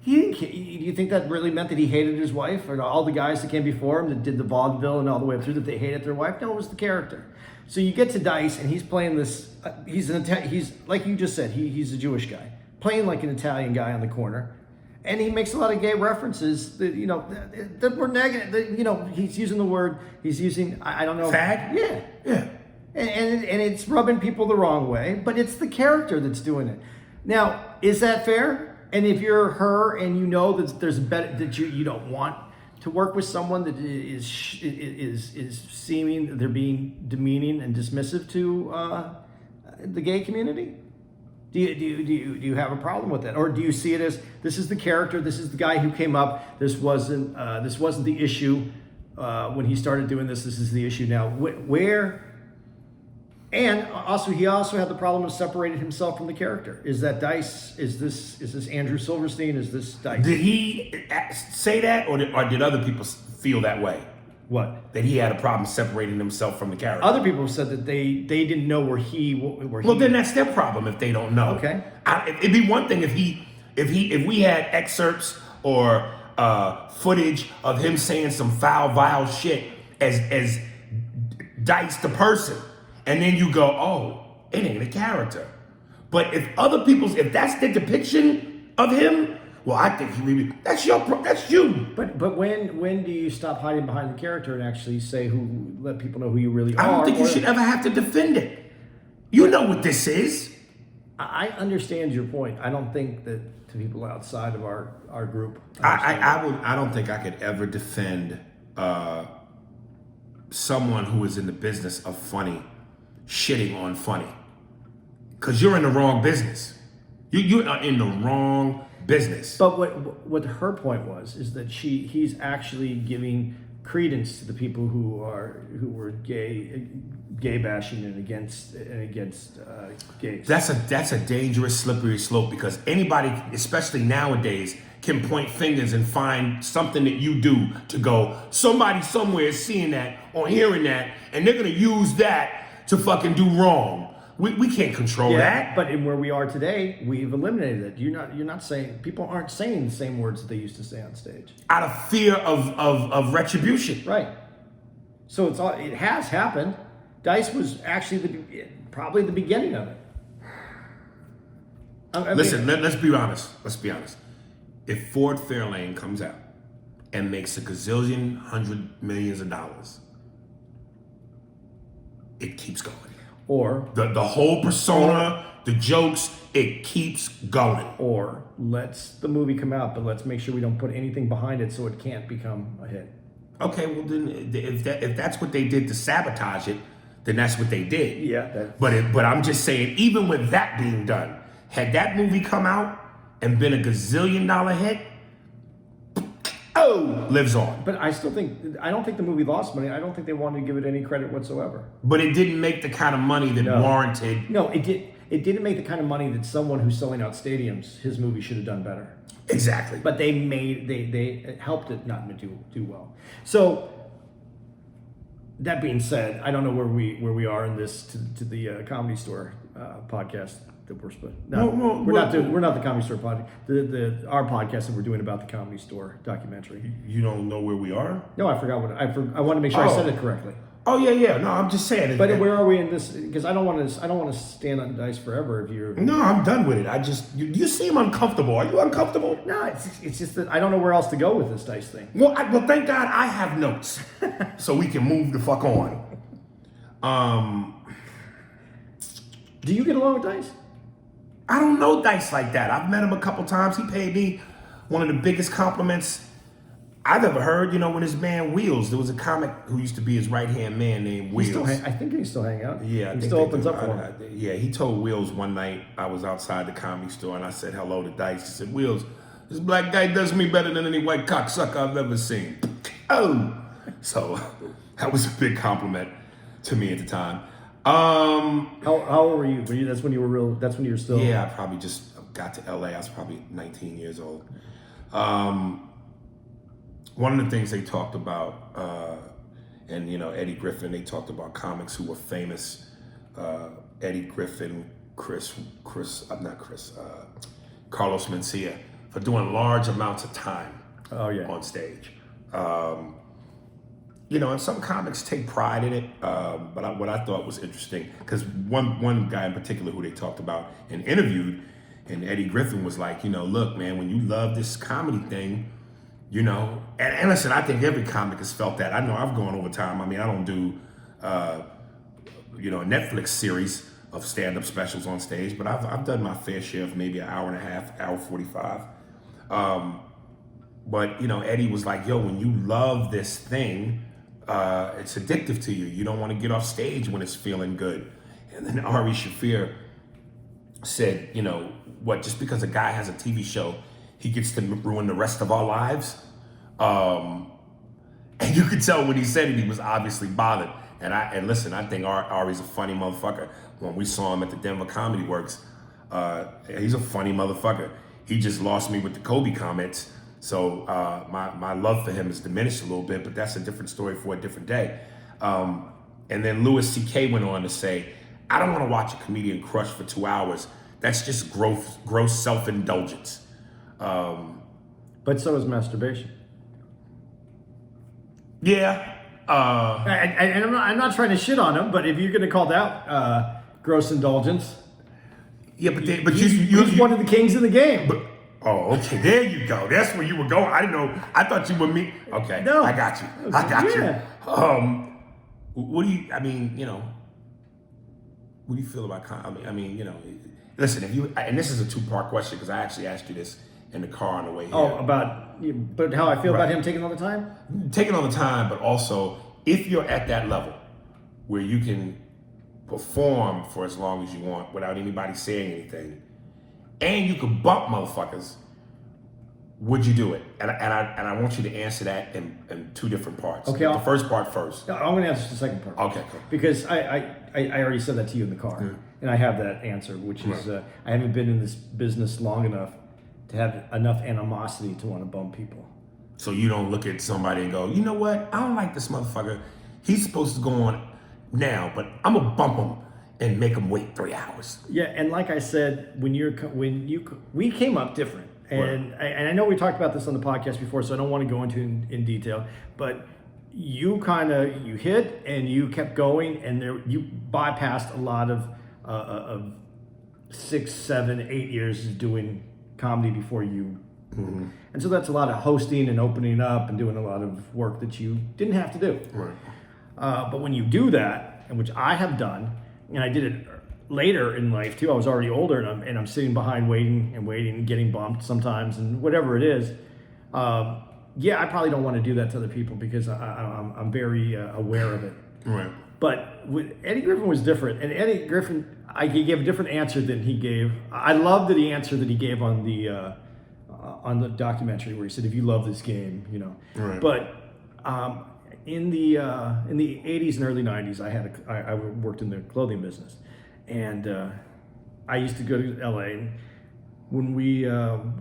Do you think that really meant that he hated his wife, or all the guys that came before him that did the vaudeville and all the way up through that they hated their wife? No, it was the character. So you get to Dice, and he's playing this. He's like you just said. He's a Jewish guy playing like an Italian guy on the corner, and he makes a lot of gay references that were negative. He's using the word. He's using I don't know. Fag? Yeah. And it's rubbing people the wrong way, but it's the character that's doing it. Now, is that fair? And if you're her and you know that there's a bet that you don't want to work with someone that is seeming they're being demeaning and dismissive to the gay community, do you have a problem with that, or do you see it as this is the character, this is the guy who came up, this wasn't the issue when he started doing this. This is the issue now. Where? And also, he also had the problem of separating himself from the character. Is that Dice? Is this Andrew Silverstein? Is this Dice? Did he say that, or did other people feel that way? What? That he had a problem separating himself from the character. Other people said that they didn't know where he. Well, then that's their problem if they don't know. Okay. It'd be one thing if we had excerpts or footage of him saying some foul, vile shit as Dice the person. And then you go, oh, it ain't a character. But if that's the depiction of him, well, I think that's you. But when do you stop hiding behind the character and actually let people know who you really are? I don't think you should ever have to defend it. You know what this is. I understand your point. I don't think that to people outside of our group. I don't think I could ever defend someone who is in the business of funny shitting on funny, because you're in the wrong business. You are in the wrong business. But what her point was that he's actually giving credence to the people who were gay bashing and against gays. That's a dangerous slippery slope, because anybody, especially nowadays, can point fingers and find something that you do to go, somebody somewhere is seeing that or hearing that, and they're gonna use that to fucking do wrong. We can't control that. But in where we are today, we've eliminated it. You're not saying, people aren't saying the same words that they used to say on stage. Out of fear of retribution. Right. So it has happened. Dice was actually probably the beginning of it. Listen, let's be honest. Let's be honest. If Ford Fairlane comes out and makes a gazillion $100 million, it keeps going. Or the whole persona, the jokes, it keeps going. Or let's the movie come out, but let's make sure we don't put anything behind it so it can't become a hit. Okay, well then, if that's what they did to sabotage it, then that's what they did. Yeah. But I'm just saying, even with that being done, had that movie come out and been a gazillion-dollar hit, lives on. But I don't think the movie lost money. I don't think they wanted to give it any credit whatsoever. But it didn't make the kind of money that warranted. No, it didn't make the kind of money that someone who's selling out stadiums, his movie should have done better. Exactly. But they helped it not do well. So that being said, I don't know where we are in this to the Comedy Store podcast that we're supposed. No, we're not the Comedy Store podcast. Our podcast that we're doing about the Comedy Store documentary. You don't know where we are? No, I forgot I want to make sure I said it correctly. Oh yeah. No, I'm just saying. But where are we in this? Because I don't want to stand on Dice forever. If you're no, I'm done with it. I just you seem uncomfortable. Are you uncomfortable? No, it's just that I don't know where else to go with this Dice thing. Well, thank God I have notes, so we can move the fuck on. Do you get along with Dice? I don't know Dice like that. I've met him a couple times. He paid me one of the biggest compliments I've ever heard. When his man Wheels, there was a comic who used to be his right-hand man named Wheels. I think he still hang out. Yeah, he still opens up for him. Yeah, he told Wheels one night, I was outside the Comedy Store and I said hello to Dice. He said, Wheels, this black guy does me better than any white cocksucker I've ever seen. So that was a big compliment to me at the time. How old were you? That's when you were real. That's when you were still. Yeah, I probably just got to LA. I was probably 19 years old. One of the things they talked about, and Eddie Griffin, they talked about comics who were famous. Eddie Griffin, Carlos Mencia, for doing large amounts of time on stage. And some comics take pride in it, but what I thought was interesting, because one guy in particular who they talked about and interviewed, and Eddie Griffin was like, look, man, when you love this comedy thing, and listen, I think every comic has felt that. I know I've gone over time. I mean, I don't do, a Netflix series of stand-up specials on stage, but I've done my fair share of maybe an hour and a half, hour 45. But Eddie was like, yo, when you love this thing, it's addictive to you. You don't want to get off stage when it's feeling good. And then Ari Shaffir said, just because a guy has a TV show, he gets to ruin the rest of our lives. And you could tell when he said it, he was obviously bothered. And listen, I think Ari's a funny motherfucker. When we saw him at the Denver Comedy Works, he's a funny motherfucker. He just lost me with the Kobe comments. So my love for him is diminished a little bit, but that's a different story for a different day. And then Louis C.K. went on to say, I don't want to watch a comedian crush for 2 hours. That's just gross self-indulgence. But so is masturbation. Yeah. And I'm not trying to shit on him, but if you're going to call that gross indulgence, yeah, but he's one of the kings of the game. Okay, there you go. That's where you were going. I didn't know. I thought you were me. Okay, no, I got you. Yeah. What do you feel about? Listen, and this is a 2-part question because I actually asked you this in the car on the way here. But how I feel about him taking all the time? Taking all the time, but also if you're at that level where you can perform for as long as you want without anybody saying anything, and you can bump motherfuckers, would you do it? And I want you to answer that in 2 different parts. Okay. The first part first. No, I'm going to answer the second part. Okay, cool. Because I already said that to you in the car, and I have that answer, which is I haven't been in this business long enough to have enough animosity to want to bump people. So you don't look at somebody and go, you know what? I don't like this motherfucker. He's supposed to go on now, but I'm gonna bump him and make him wait 3 hours. Yeah, and like I said, we came up different, and I know we talked about this on the podcast before, so I don't want to go into in detail, but you hit and you kept going, and you bypassed a lot of 6, 7, 8 years of doing comedy before you. Mm-hmm. And so that's a lot of hosting and opening up and doing a lot of work that you didn't have to do. Right. But when you do that, and which I have done, and I did it later in life too, I was already older, and I'm sitting behind waiting and getting bumped sometimes and whatever it is. I probably don't want to do that to other people because I'm very aware of it. Right. But Eddie Griffin was different, and Eddie Griffin, he gave a different answer than he gave. I love the answer that he gave on the documentary where he said, "If you love this game, Right. But in the 80s and early 90s, I worked in the clothing business, and I used to go to LA. And when we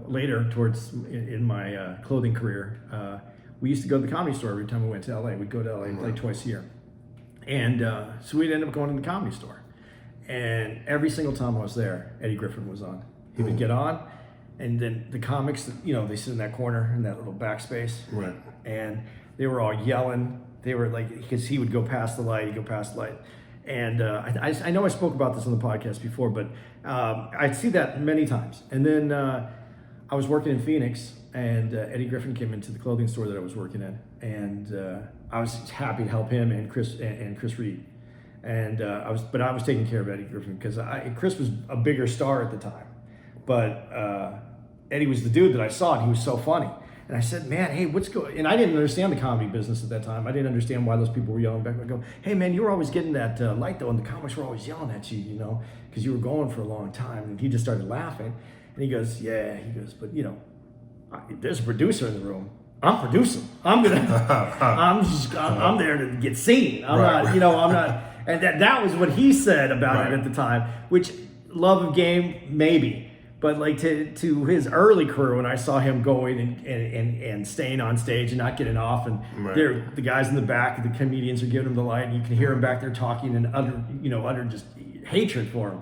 later towards in my clothing career, we used to go to the Comedy Store every time we went to LA. We'd go to LA like twice a year. And so we'd end up going to the Comedy Store. And every single time I was there, Eddie Griffin was on. He would get on, and then the comics, they sit in that corner in that little backspace. Right. And they were all yelling. They were like, because he would go past the light, And I know I spoke about this on the podcast before, but I'd see that many times. And then I was working in Phoenix, and Eddie Griffin came into the clothing store that I was working in, and I was happy to help him and Chris Reed. And I was taking care of Eddie Griffin because Chris was a bigger star at the time, but Eddie was the dude that I saw, and he was so funny. And I said, man, hey, what's going? And I didn't understand the comedy business at that time. I didn't understand why those people were yelling back. I go, hey, man, you were always getting that light though, and the comics were always yelling at you, because you were going for a long time. And he just started laughing, and he goes, yeah, but there's a producer in the room. I'm producing. I'm there to get seen. I'm not. And that was what he said about it at the time, which love of game, maybe. But like to his early career, when I saw him going and staying on stage and not getting off, and the guys in the back, the comedians are giving him the light, and you can hear him back there talking and utter just hatred for him.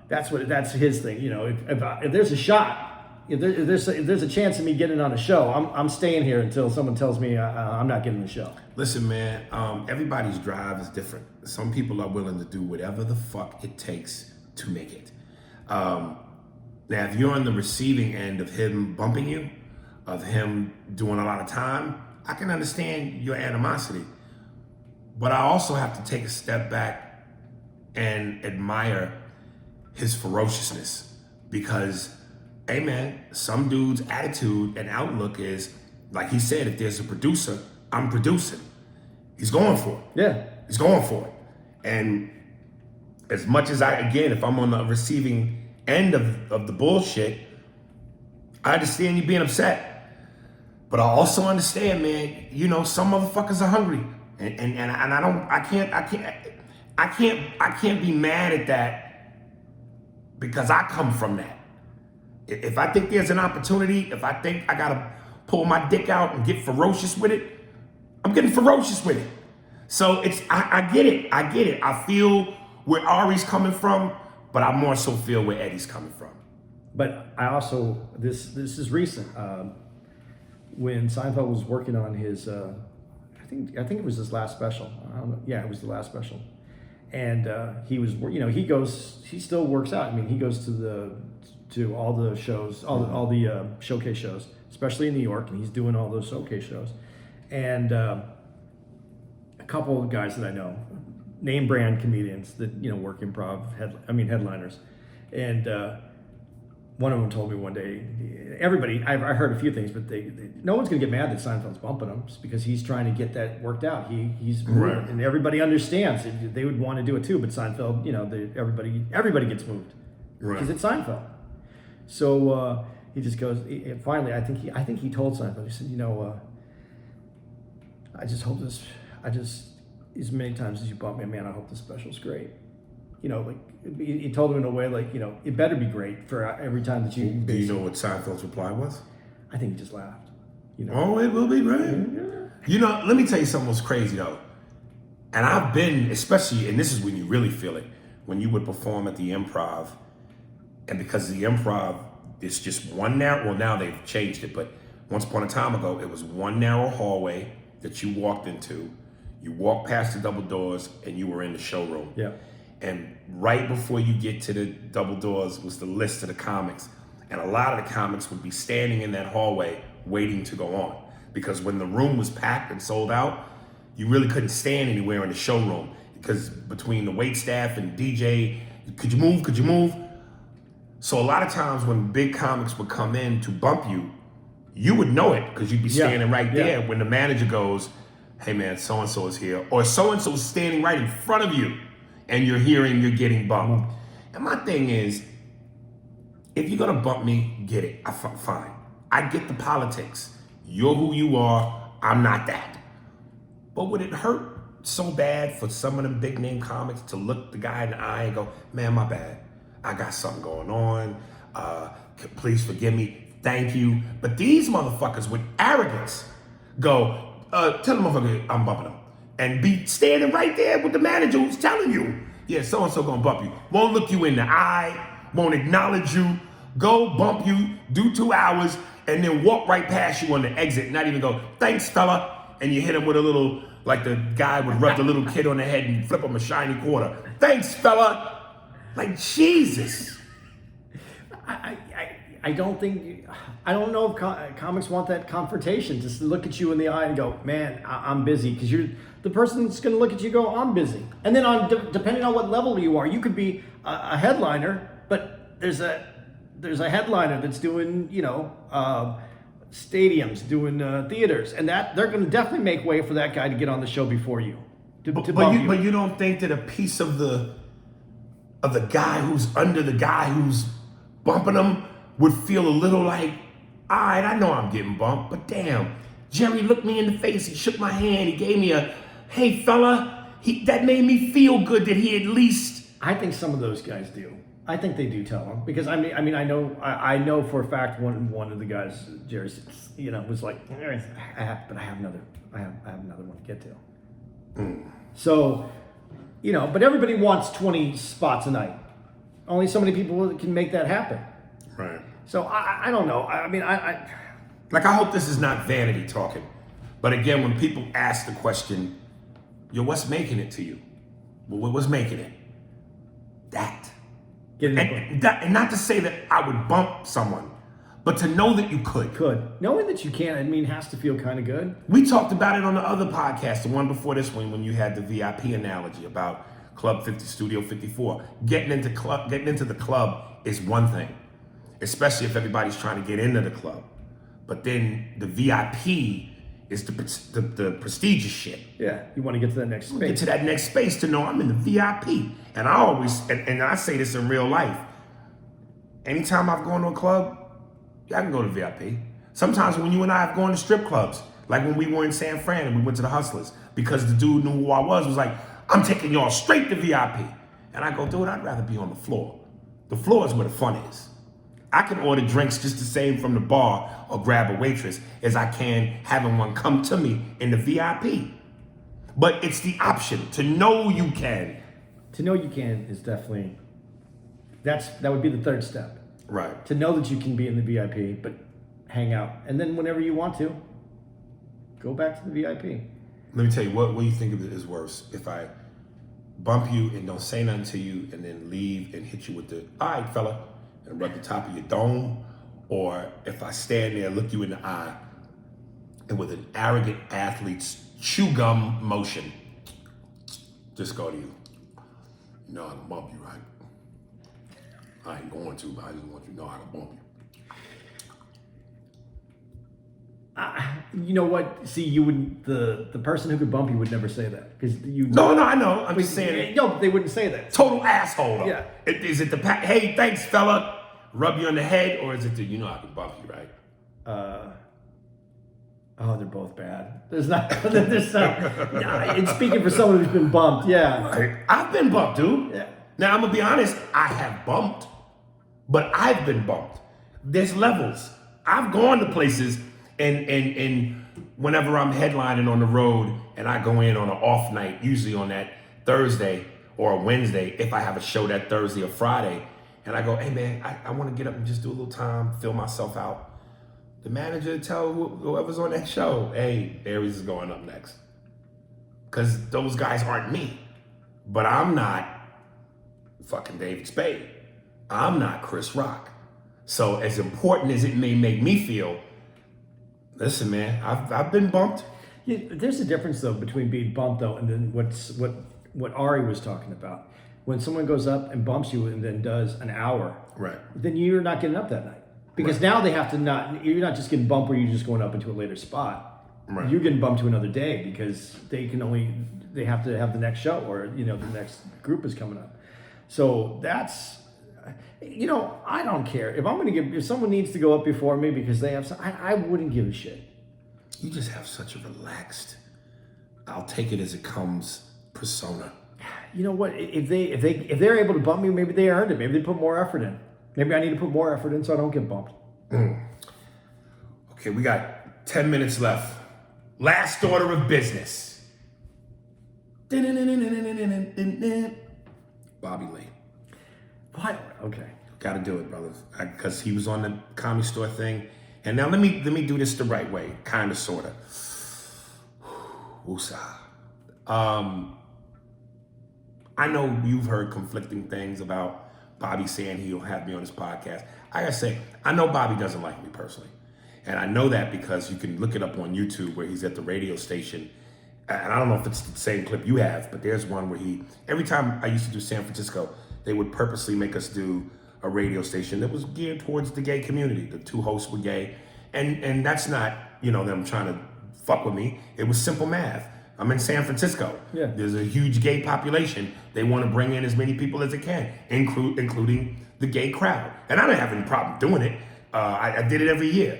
That's his thing. If there's a shot, if there's a chance of me getting on a show, I'm staying here until someone tells me I'm not getting the show. Listen, man, everybody's drive is different. Some people are willing to do whatever the fuck it takes to make it. Now, if you're on the receiving end of him bumping you, of him doing a lot of time, I can understand your animosity. But I also have to take a step back and admire his ferociousness, because, hey man, some dude's attitude and outlook is, like he said, if there's a producer, I'm producing. He's going for it. Yeah. He's going for it. And as much as if I'm on the receiving end of the bullshit, I understand you being upset. But I also understand, man, some motherfuckers are hungry. And I can't be mad at that, because I come from that. If I think there's an opportunity, if I think I gotta pull my dick out and get ferocious with it, I'm getting ferocious with it. So I get it. I feel where Ari's coming from, but I more so feel where Eddie's coming from. But I also, this is recent, when Seinfeld was working on his, I think it was his last special. I don't know. Yeah, it was the last special. And he was, he still works out. I mean, he goes to all the shows, all the showcase shows, especially in New York, and he's doing all those showcase shows. And a couple of guys that I know, name brand comedians that work improv, headliners, and one of them told me one day, everybody, I heard a few things, but no one's gonna get mad that Seinfeld's bumping him, just because he's trying to get that worked out. He's moving, and everybody understands they would want to do it too, but Seinfeld, everybody gets moved because it's Seinfeld. So he just goes. Finally, I think he told Seinfeld. He said, I just hope this. As many times as you bump me, man, I hope this special's great. He told him in a way like, it better be great for every time that you. Do you know what Seinfeld's reply was? I think he just laughed. Oh, it will be great. Yeah. Let me tell you something was crazy though. And I've been, especially, and this is when you really feel it, when you would perform at the Improv, and because the Improv is just one narrow, well now they've changed it, but once upon a time ago, it was one narrow hallway that you walked into. You walked past the double doors and you were in the showroom. Yeah. And right before you get to the double doors was the list of the comics. And a lot of the comics would be standing in that hallway waiting to go on. Because when the room was packed and sold out, you really couldn't stand anywhere in the showroom. Because between the wait staff and DJ, could you move? So a lot of times when big comics would come in to bump you, you would know it because you'd be standing right there when the manager goes, hey man, so-and-so is here. Or so-and-so is standing right in front of you and you're hearing you're getting bumped. And my thing is, if you're gonna bump me, get it, fine. I get the politics. You're who you are, I'm not that. But would it hurt so bad for some of them big name comics to look the guy in the eye and go, man, my bad. I got something going on. Please forgive me. Thank you. But these motherfuckers with arrogance go, tell the motherfucker I'm bumping him. And be standing right there with the manager who's telling you, yeah, so-and-so gonna bump you. Won't look you in the eye, won't acknowledge you, go bump you, do 2 hours, and then walk right past you on the exit, not even go, thanks fella, and you hit him with a little, like the guy would rub the little kid on the head and flip him a shiny quarter. Thanks fella. Like, Jesus. I don't know if comics want that confrontation, just to look at you in the eye and go, man, I'm busy, because you're the person that's going to look at you and go, I'm busy. And then depending on what level you are, you could be a headliner, but there's a headliner that's doing, stadiums, doing theaters, and that they're going to definitely make way for that guy to get on the show before you. But you don't think that a piece of the guy who's under the guy who's bumping him would feel a little like, all right, I know I'm getting bumped, but damn, Jerry looked me in the face, he shook my hand, he gave me a, hey fella, that made me feel good that he at least. I think some of those guys do. I think they do tell him because I mean I know for a fact one of the guys, Jerry, was like, but I have another one to get to. So, but everybody wants 20 spots a night. Only so many people can make that happen. Right. So I don't know. I mean I hope this is not vanity talking, but again, when people ask the question, yo, what's making it to you? Well, what's making it? That. And not to say that I would bump someone, but to know that you could. Knowing that you can, has to feel kind of good. We talked about it on the other podcast, the one before this one, when you had the VIP analogy about Club 50, Studio 54. Getting into the club is one thing, especially if everybody's trying to get into the club. But then the VIP is the prestigious shit. Yeah, you want to get to that next space. Get to that next space to know I'm in the VIP. And I always, and I say this in real life, anytime I've gone to a club, I can go to VIP. Sometimes when you and I have gone to strip clubs, like when we were in San Fran and we went to the Hustlers, because the dude knew who I was like, I'm taking y'all straight to VIP. And I go, dude, I'd rather be on the floor. The floor is where the fun is. I can order drinks just the same from the bar or grab a waitress as I can having one come to me in the VIP. But it's the option to know you can. To know you can is definitely, that would be the third step. Right. To know that you can be in the VIP, but hang out. And then whenever you want to, go back to the VIP. Let me tell you, what do you think of it is worse? If I bump you and don't say nothing to you and then leave and hit you with the, all right, fella, and rub the top of your dome, or if I stand there, look you in the eye, and with an arrogant athlete's chew gum motion, just go to you. You know I can bump you, right? I ain't going to, but I just want you to know I can bump you. You know what? See, you wouldn't. The person who could bump you would never say that because you. No, I know. I'm just saying. No, but they wouldn't say that. Total asshole. Though. Yeah. Is it the hey, thanks, fella, rub you on the head, or is it the I can bump you, right? Oh, they're both bad. There's not. It's speaking for someone who's been bumped. Yeah. Right. I've been bumped, dude. Yeah. Now I'm gonna be honest. I have bumped, but I've been bumped. There's levels. I've gone to places. And whenever I'm headlining on the road and I go in on an off night, usually on that Thursday or a Wednesday, if I have a show that Thursday or Friday, and I go, hey man, I want to get up and just do a little time, fill myself out. The manager tell whoever's on that show, hey, Aries is going up next. Because those guys aren't me. But I'm not fucking David Spade. I'm not Chris Rock. So as important as it may make me feel, listen, man, I've been bumped. Yeah, there's a difference though between being bumped though and then what Ari was talking about. When someone goes up and bumps you and then does an hour, right? Then you're not getting up that night because now they have to you're not just getting bumped where you're just going up into a later spot. Right. You're getting bumped to another day because they have to have the next show or the next group is coming up. So that's. I don't care if someone needs to go up before me because they have I wouldn't give a shit. You just have such a relaxed, I'll take it as it comes persona. You know what? If they're able to bump me, maybe they earned it. Maybe they put more effort in. Maybe I need to put more effort in so I don't get bumped. Okay, we got 10 minutes left. Last order of business. Bobby Lee. What? Okay. Got to do it, brothers, because he was on the Comedy Store thing. And now let me do this the right way, kind of, sort of. Woosah. I know you've heard conflicting things about Bobby saying he'll have me on his podcast. I gotta say, I know Bobby doesn't like me personally. And I know that because you can look it up on YouTube where he's at the radio station. And I don't know if it's the same clip you have, but there's one where every time I used to do San Francisco, they would purposely make us do a radio station that was geared towards the gay community. The two hosts were gay. And that's not, them trying to fuck with me. It was simple math. I'm in San Francisco. Yeah. There's a huge gay population. They want to bring in as many people as they can, including the gay crowd. And I don't have any problem doing it. I did it every year.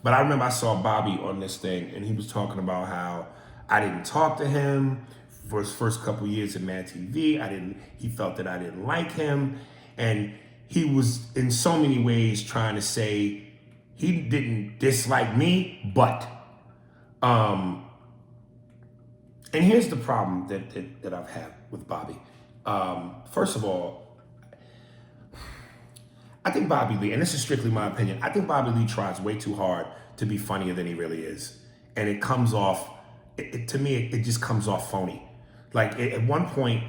But I remember I saw Bobby on this thing, and he was talking about how I didn't talk to him for his first couple years in Mad TV. He felt that I didn't like him. And he was in so many ways trying to say he didn't dislike me, but, and here's the problem that I've had with Bobby. First of all, I think Bobby Lee, and this is strictly my opinion, I think Bobby Lee tries way too hard to be funnier than he really is. And it comes off, to me, it just comes off phony. Like at one point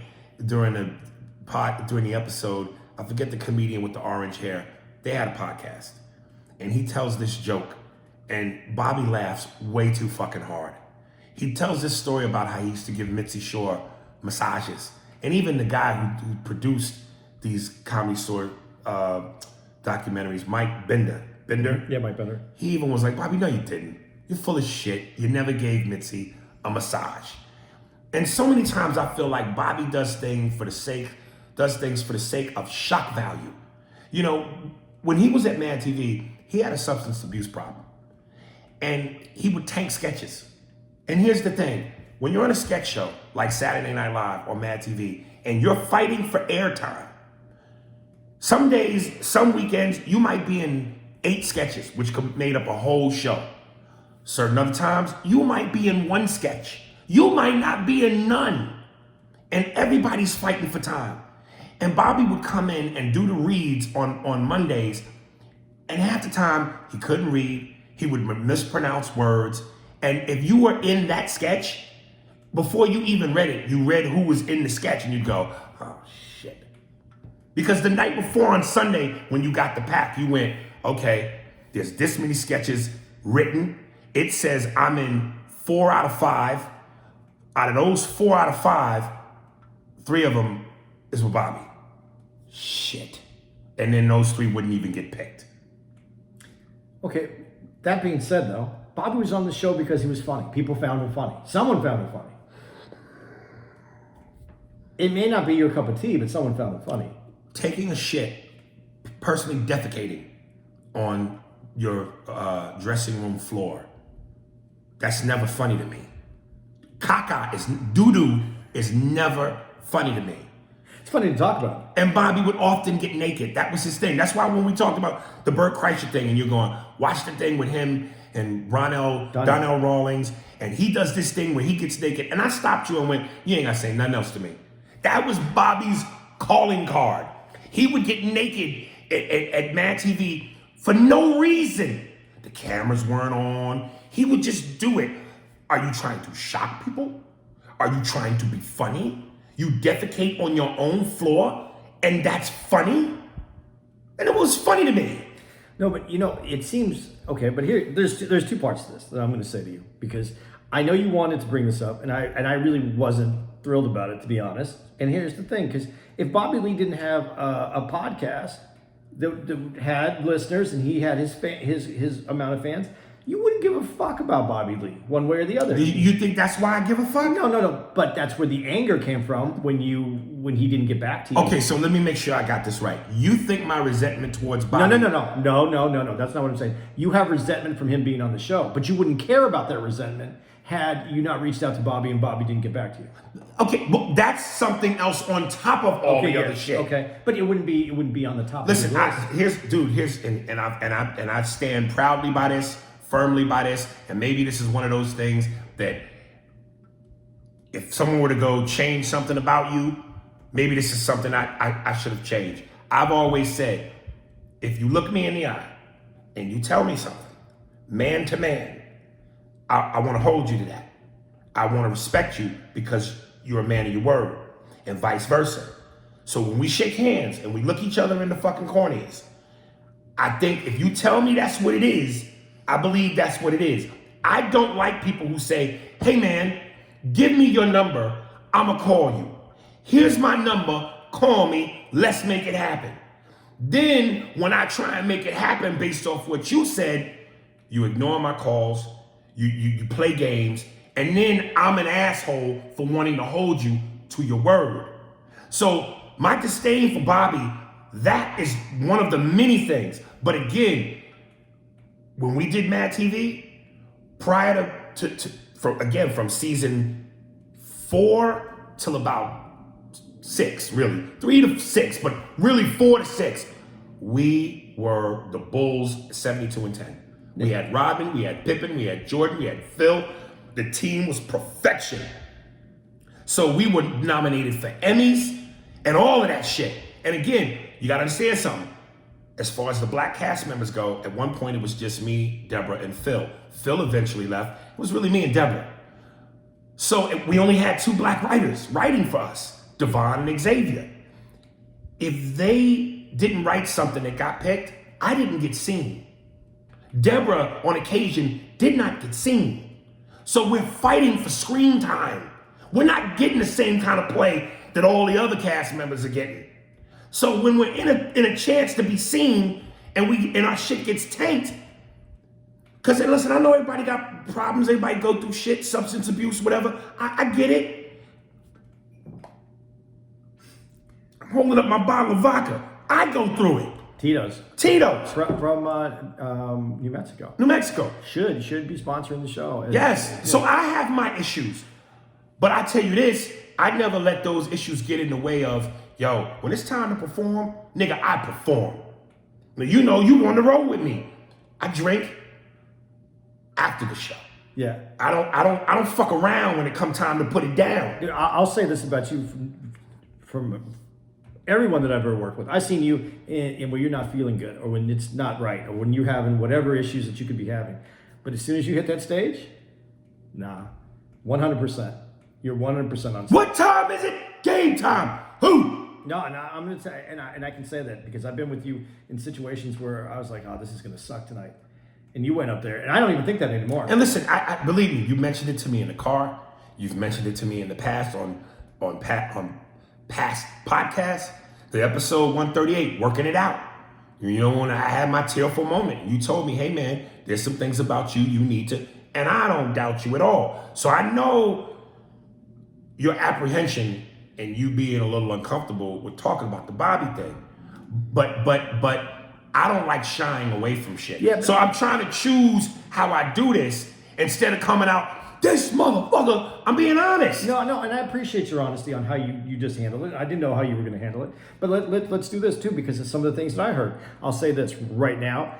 during the episode, I forget the comedian with the orange hair, they had a podcast. And he tells this joke, and Bobby laughs way too fucking hard. He tells this story about how he used to give Mitzi Shore massages. And even the guy who produced these Comedy Store documentaries, Mike Bender. Yeah, Mike Bender. He even was like, Bobby, no, you didn't. You're full of shit. You never gave Mitzi a massage. And so many times I feel like Bobby does things for the sake of shock value. You know, when he was at Mad TV, he had a substance abuse problem. And he would tank sketches. And here's the thing. When you're on a sketch show like Saturday Night Live or Mad TV, and you're fighting for airtime, some days, some weekends, you might be in 8 sketches, which made up a whole show. Certain other times, you might be in 1 sketch. You might not be in none. And everybody's fighting for time. And Bobby would come in and do the reads on Mondays, and half the time, he couldn't read. He would mispronounce words. And if you were in that sketch, before you even read it, you read who was in the sketch, and you'd go, oh, shit. Because the night before on Sunday, when you got the pack, you went, okay, there's this many sketches written. It says I'm in 4 out of 5. Out of those 4 out of 5, 3 of them is with Bobby. Shit. And then those 3 wouldn't even get picked. Okay, that being said, though, Bobby was on the show because he was funny. People found him funny. Someone found him funny. It may not be your cup of tea, but someone found him funny. Taking a shit, personally defecating on your dressing room floor, that's never funny to me. Doo-doo is never funny to me. It's funny to talk about. And Bobby would often get naked. That was his thing. That's why when we talked about the Bert Kreischer thing, and you're going, watch the thing with him and Donnell Rawlings, and he does this thing where he gets naked. And I stopped you and went, you ain't gotta say nothing else to me. That was Bobby's calling card. He would get naked at Mad TV for no reason. The cameras weren't on. He would just do it. Are you trying to shock people? Are you trying to be funny? You defecate on your own floor, and that's funny? And it was funny to me. No, but you know, it seems, okay, but here, there's 2 parts to this that I'm going to say to you, because I know you wanted to bring this up, and I really wasn't thrilled about it, to be honest. And here's the thing, because if Bobby Lee didn't have a podcast that had listeners, and he had his amount of fans, you wouldn't give a fuck about Bobby Lee, one way or the other. You think that's why I give a fuck? No. But that's where the anger came from when he didn't get back to you. Okay, so let me make sure I got this right. You think my resentment towards Bobby... No. That's not what I'm saying. You have resentment from him being on the show, but you wouldn't care about that resentment had you not reached out to Bobby and Bobby didn't get back to you. Okay, well, that's something else on top of all the other shit. Okay, but it wouldn't be on the top. Listen, I stand proudly by this, firmly by this, and maybe this is one of those things that if someone were to go change something about you, maybe this is something I should have changed. I've always said, if you look me in the eye and you tell me something, man to man, I want to hold you to that. I want to respect you because you're a man of your word, and vice versa. So when we shake hands and we look each other in the fucking corneas, I think if you tell me that's what it is, I believe that's what it is. I don't like people who say, hey man, give me your number, I'ma call you. Here's my number, call me, let's make it happen. Then when I try and make it happen based off what you said, you ignore my calls, you play games, and then I'm an asshole for wanting to hold you to your word. So my disdain for Bobby, that is one of the many things. But again, when we did Mad TV, prior from season 4 till about 6, really. 3 to 6, but really 4 to 6. We were the Bulls 72-10. We had Rodman, we had Pippen, we had Jordan, we had Phil. The team was perfection. So we were nominated for Emmys and all of that shit. And again, you gotta understand something. As far as the black cast members go, at one point it was just me, Deborah, and Phil. Phil eventually left. It was really me and Deborah. So we only had 2 black writers writing for us, Devon and Xavier. If they didn't write something that got picked, I didn't get seen. Deborah, on occasion, did not get seen. So we're fighting for screen time. We're not getting the same kind of play that all the other cast members are getting. So when we're in a chance to be seen and our shit gets tanked, because listen, I know everybody got problems, everybody go through shit, substance abuse, whatever. I get it. I'm holding up my bottle of vodka. I go through it. Tito's. From New Mexico. New Mexico. Should be sponsoring the show. Yes. Yeah. So I have my issues. But I tell you this, I never let those issues get in the way of, yo, when it's time to perform, nigga, I perform. Now, you know, you on the road with me. I drink after the show. Yeah. I don't fuck around when it come time to put it down. Dude, I'll say this about you from everyone that I've ever worked with. I've seen you in where you're not feeling good, or when it's not right, or when you're having whatever issues that you could be having. But as soon as you hit that stage, nah, 100%. You're 100% on stage. What time is it? Game time. Who? No, I'm gonna say, and I can say that because I've been with you in situations where I was like, oh, this is gonna suck tonight, and you went up there, and I don't even think that anymore. And listen, I believe me, you mentioned it to me in the car. You've mentioned it to me in the past on past podcasts. The episode 138, working it out. You know, when I had my tearful moment, you told me, hey man, there's some things about you need to, and I don't doubt you at all. So I know your apprehension and you being a little uncomfortable with talking about the Bobby thing. But I don't like shying away from shit. Yeah, so I'm trying to choose how I do this instead of coming out, this motherfucker, I'm being honest. No, and I appreciate your honesty on how you just handled it. I didn't know how you were going to handle it. But let's do this too, because of some of the things that I heard. I'll say this right now.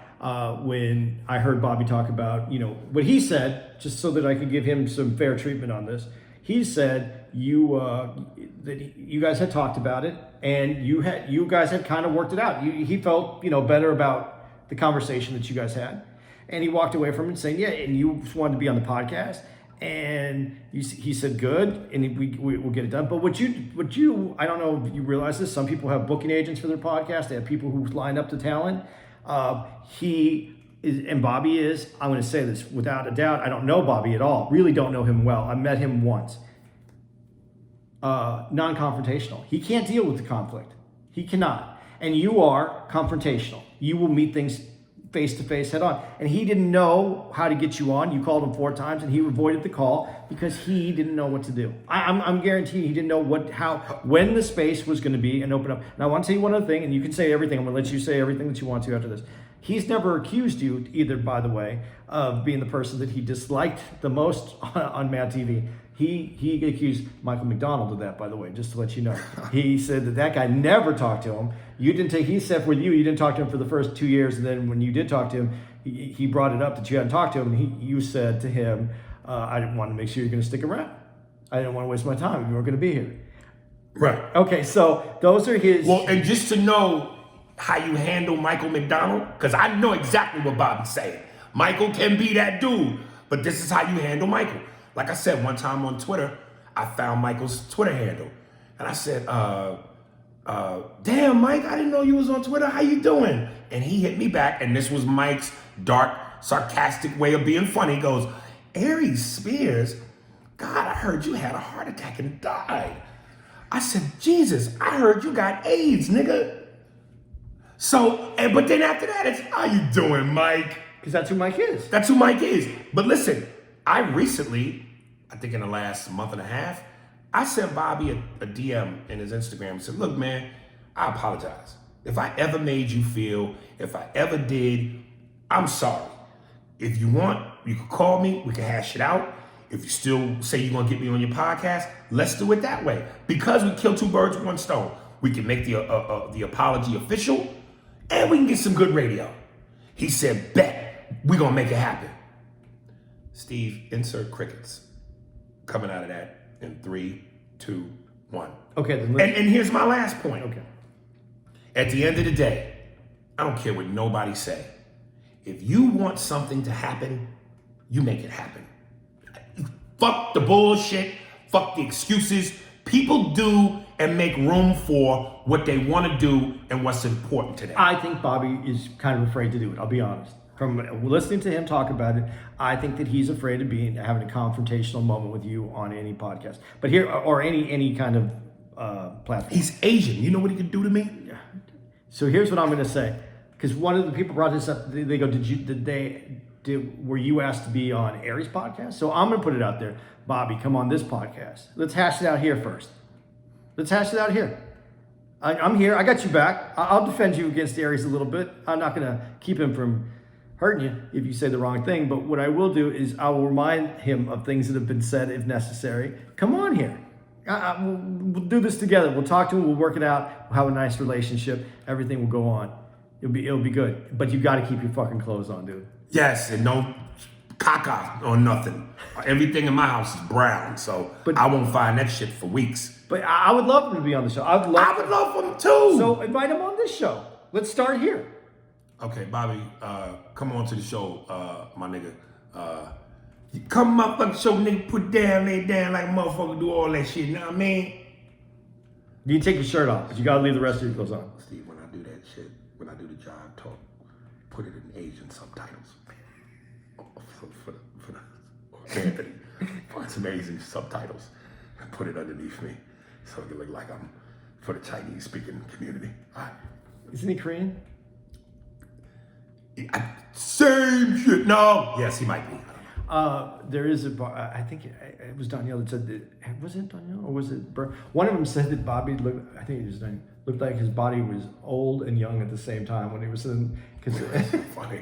When I heard Bobby talk about, you know, what he said, just so that I could give him some fair treatment on this. He said that you guys had talked about it, and you guys had kind of worked it out. He felt, you know, better about the conversation that you guys had, and he walked away from it saying, yeah, and you wanted to be on the podcast, and he said good, and we'll get it done. But what you I don't know if you realize this, some people have booking agents for their podcast. They have people who line up the talent. He is, and Bobby is, I'm going to say this without a doubt, I don't know Bobby at all. Really don't know him well. I met him once. Non-confrontational. He can't deal with the conflict. He cannot. And you are confrontational. You will meet things face to face, head on. And he didn't know how to get you on. You called him 4 times, and he avoided the call because he didn't know what to do. I'm guaranteed he didn't know when the space was going to be and open up. And I want to tell you one other thing, and you can say everything. I'm going to let you say everything that you want to after this. He's never accused you either, by the way, of being the person that he disliked the most on Mad TV. He accused Michael McDonald of that, by the way, just to let you know. He said that guy never talked to him. He said with you didn't talk to him for the first 2 years, and then when you did talk to him, he brought it up that you hadn't talked to him, and you said to him, I didn't want to make sure you're going to stick around. I didn't want to waste my time if you weren't going to be here. Right. Okay, so those are his... Well, and just to know how you handle Michael McDonald, because I know exactly what Bobby's saying. Michael can be that dude, but this is how you handle Michael. Like I said, one time on Twitter, I found Michael's Twitter handle. And I said, damn, Mike, I didn't know you was on Twitter. How you doing? And he hit me back, and this was Mike's dark, sarcastic way of being funny. He goes, Aries Spears, God, I heard you had a heart attack and died. I said, Jesus, I heard you got AIDS, nigga. So, but then after that, it's, how you doing, Mike? Because that's who Mike is. That's who Mike is. But listen, I recently, I think in the last month and a half, I sent Bobby a DM in his Instagram and said, look, man, I apologize. If I ever made you feel, if I ever did, I'm sorry. If you want, you can call me, we can hash it out. If you still say you're gonna get me on your podcast, let's do it that way. Because we kill two birds with one stone. We can make the apology official, and we can get some good radio. He said, bet, we're gonna make it happen. Steve, insert crickets. Coming out of that in 3, 2, 1. Okay, then and here's my last point. Okay. At the end of the day, I don't care what nobody say. If you want something to happen, you make it happen. Fuck the bullshit, fuck the excuses. People do and make room for what they want to do and what's important to them. I think Bobby is kind of afraid to do it. I'll be honest. From listening to him talk about it, I think that he's afraid of having a confrontational moment with you on any podcast, but here or any kind of platform. He's Asian. You know what he could do to me? Yeah. So here's what I'm going to say, because one of the people brought this up. They go, were you asked to be on Aries podcast? So I'm going to put it out there. Bobby, come on this podcast. Let's hash it out here first. Let's hash it out here. I'm here. I got you back. I'll defend you against Aries a little bit. I'm not going to keep him from hurting you if you say the wrong thing. But what I will do is I will remind him of things that have been said if necessary. Come on here. We'll do this together. We'll talk to him. We'll work it out. We'll have a nice relationship. Everything will go on. It'll be good. But you got to keep your fucking clothes on, dude. Yes, and no caca or nothing. Everything in my house is brown, so I won't find that shit for weeks. But I would love him to be on the show. I would love him too. So invite him on this show. Let's start here. Okay, Bobby, come on to the show, my nigga. You come up on the show, nigga, put down, lay down like a motherfucker, do all that shit, you know what I mean? You can take your shirt off, but you gotta leave the rest of your clothes on. Steve, when I do that shit, when I do the job talk, put it in Asian subtitles. For Anthony, find some Asian subtitles and put it underneath me so it can look like I'm for the Chinese speaking community. All right. Isn't he Korean? Same shit. No. Yes, he might be. There is a bar, I think it was Danielle that said that, was it Danielle or was it Bert? One of them said that Bobby looked, I think it was Danielle, looked like his body was old and young at the same time when he was in, because funny.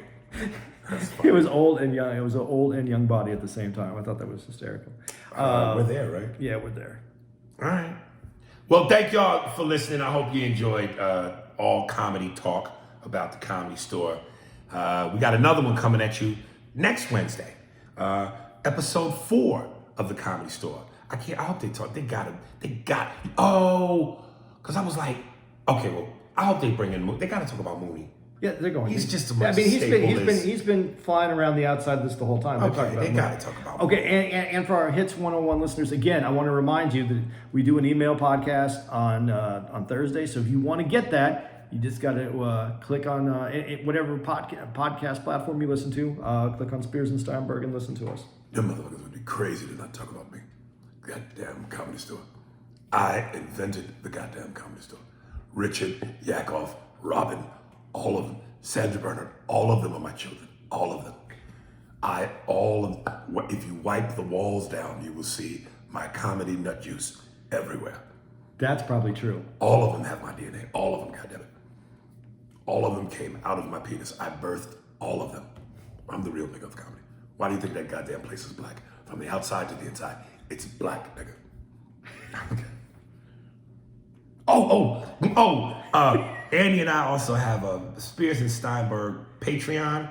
That's funny. It was old and young. It was an old and young body at the same time. I thought that was hysterical. We're there, right? Yeah, we're there. All right. Well, thank y'all for listening. I hope you enjoyed all comedy talk about the Comedy Store. We got another one coming at you next Wednesday. Episode 4 of the Comedy Store. I hope they talk. They got it. Oh, because I was like, okay, well, I hope they bring in. They got to talk about Mooney. Yeah, they're going. He's just the most. I mean, he's been flying around the outside this the whole time. Okay, they got to talk about. Okay, and for our Hits 101 listeners, again, I want to remind you that we do an email podcast on Thursday. So if you want to get that, you just got to click on whatever podcast platform you listen to. Click on Spears and Steinberg and listen to us. Them motherfuckers would be crazy to not talk about me. Goddamn Comedy Store. I invented the goddamn Comedy Store. Richard, Yakov, Robin. All of them. Sandra Bernard, all of them are my children. All of them. If you wipe the walls down, you will see my comedy nut juice everywhere. That's probably true. All of them have my DNA. All of them, goddammit. All of them came out of my penis. I birthed all of them. I'm the real nigga of comedy. Why do you think that goddamn place is black? From the outside to the inside, it's black, nigga. Okay. Andy and I also have a Spears and Steinberg Patreon,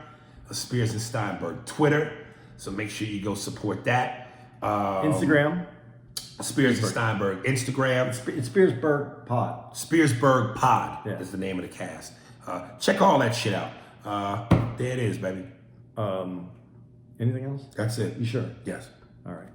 a Spears and Steinberg Twitter, so make sure you go support that. Instagram. Spears and Steinberg Instagram. It's Spearsburg Pod. Spearsburg Pod is the name of the cast. Check all that shit out. There it is, baby. Anything else? That's it. You sure? Yes. All right.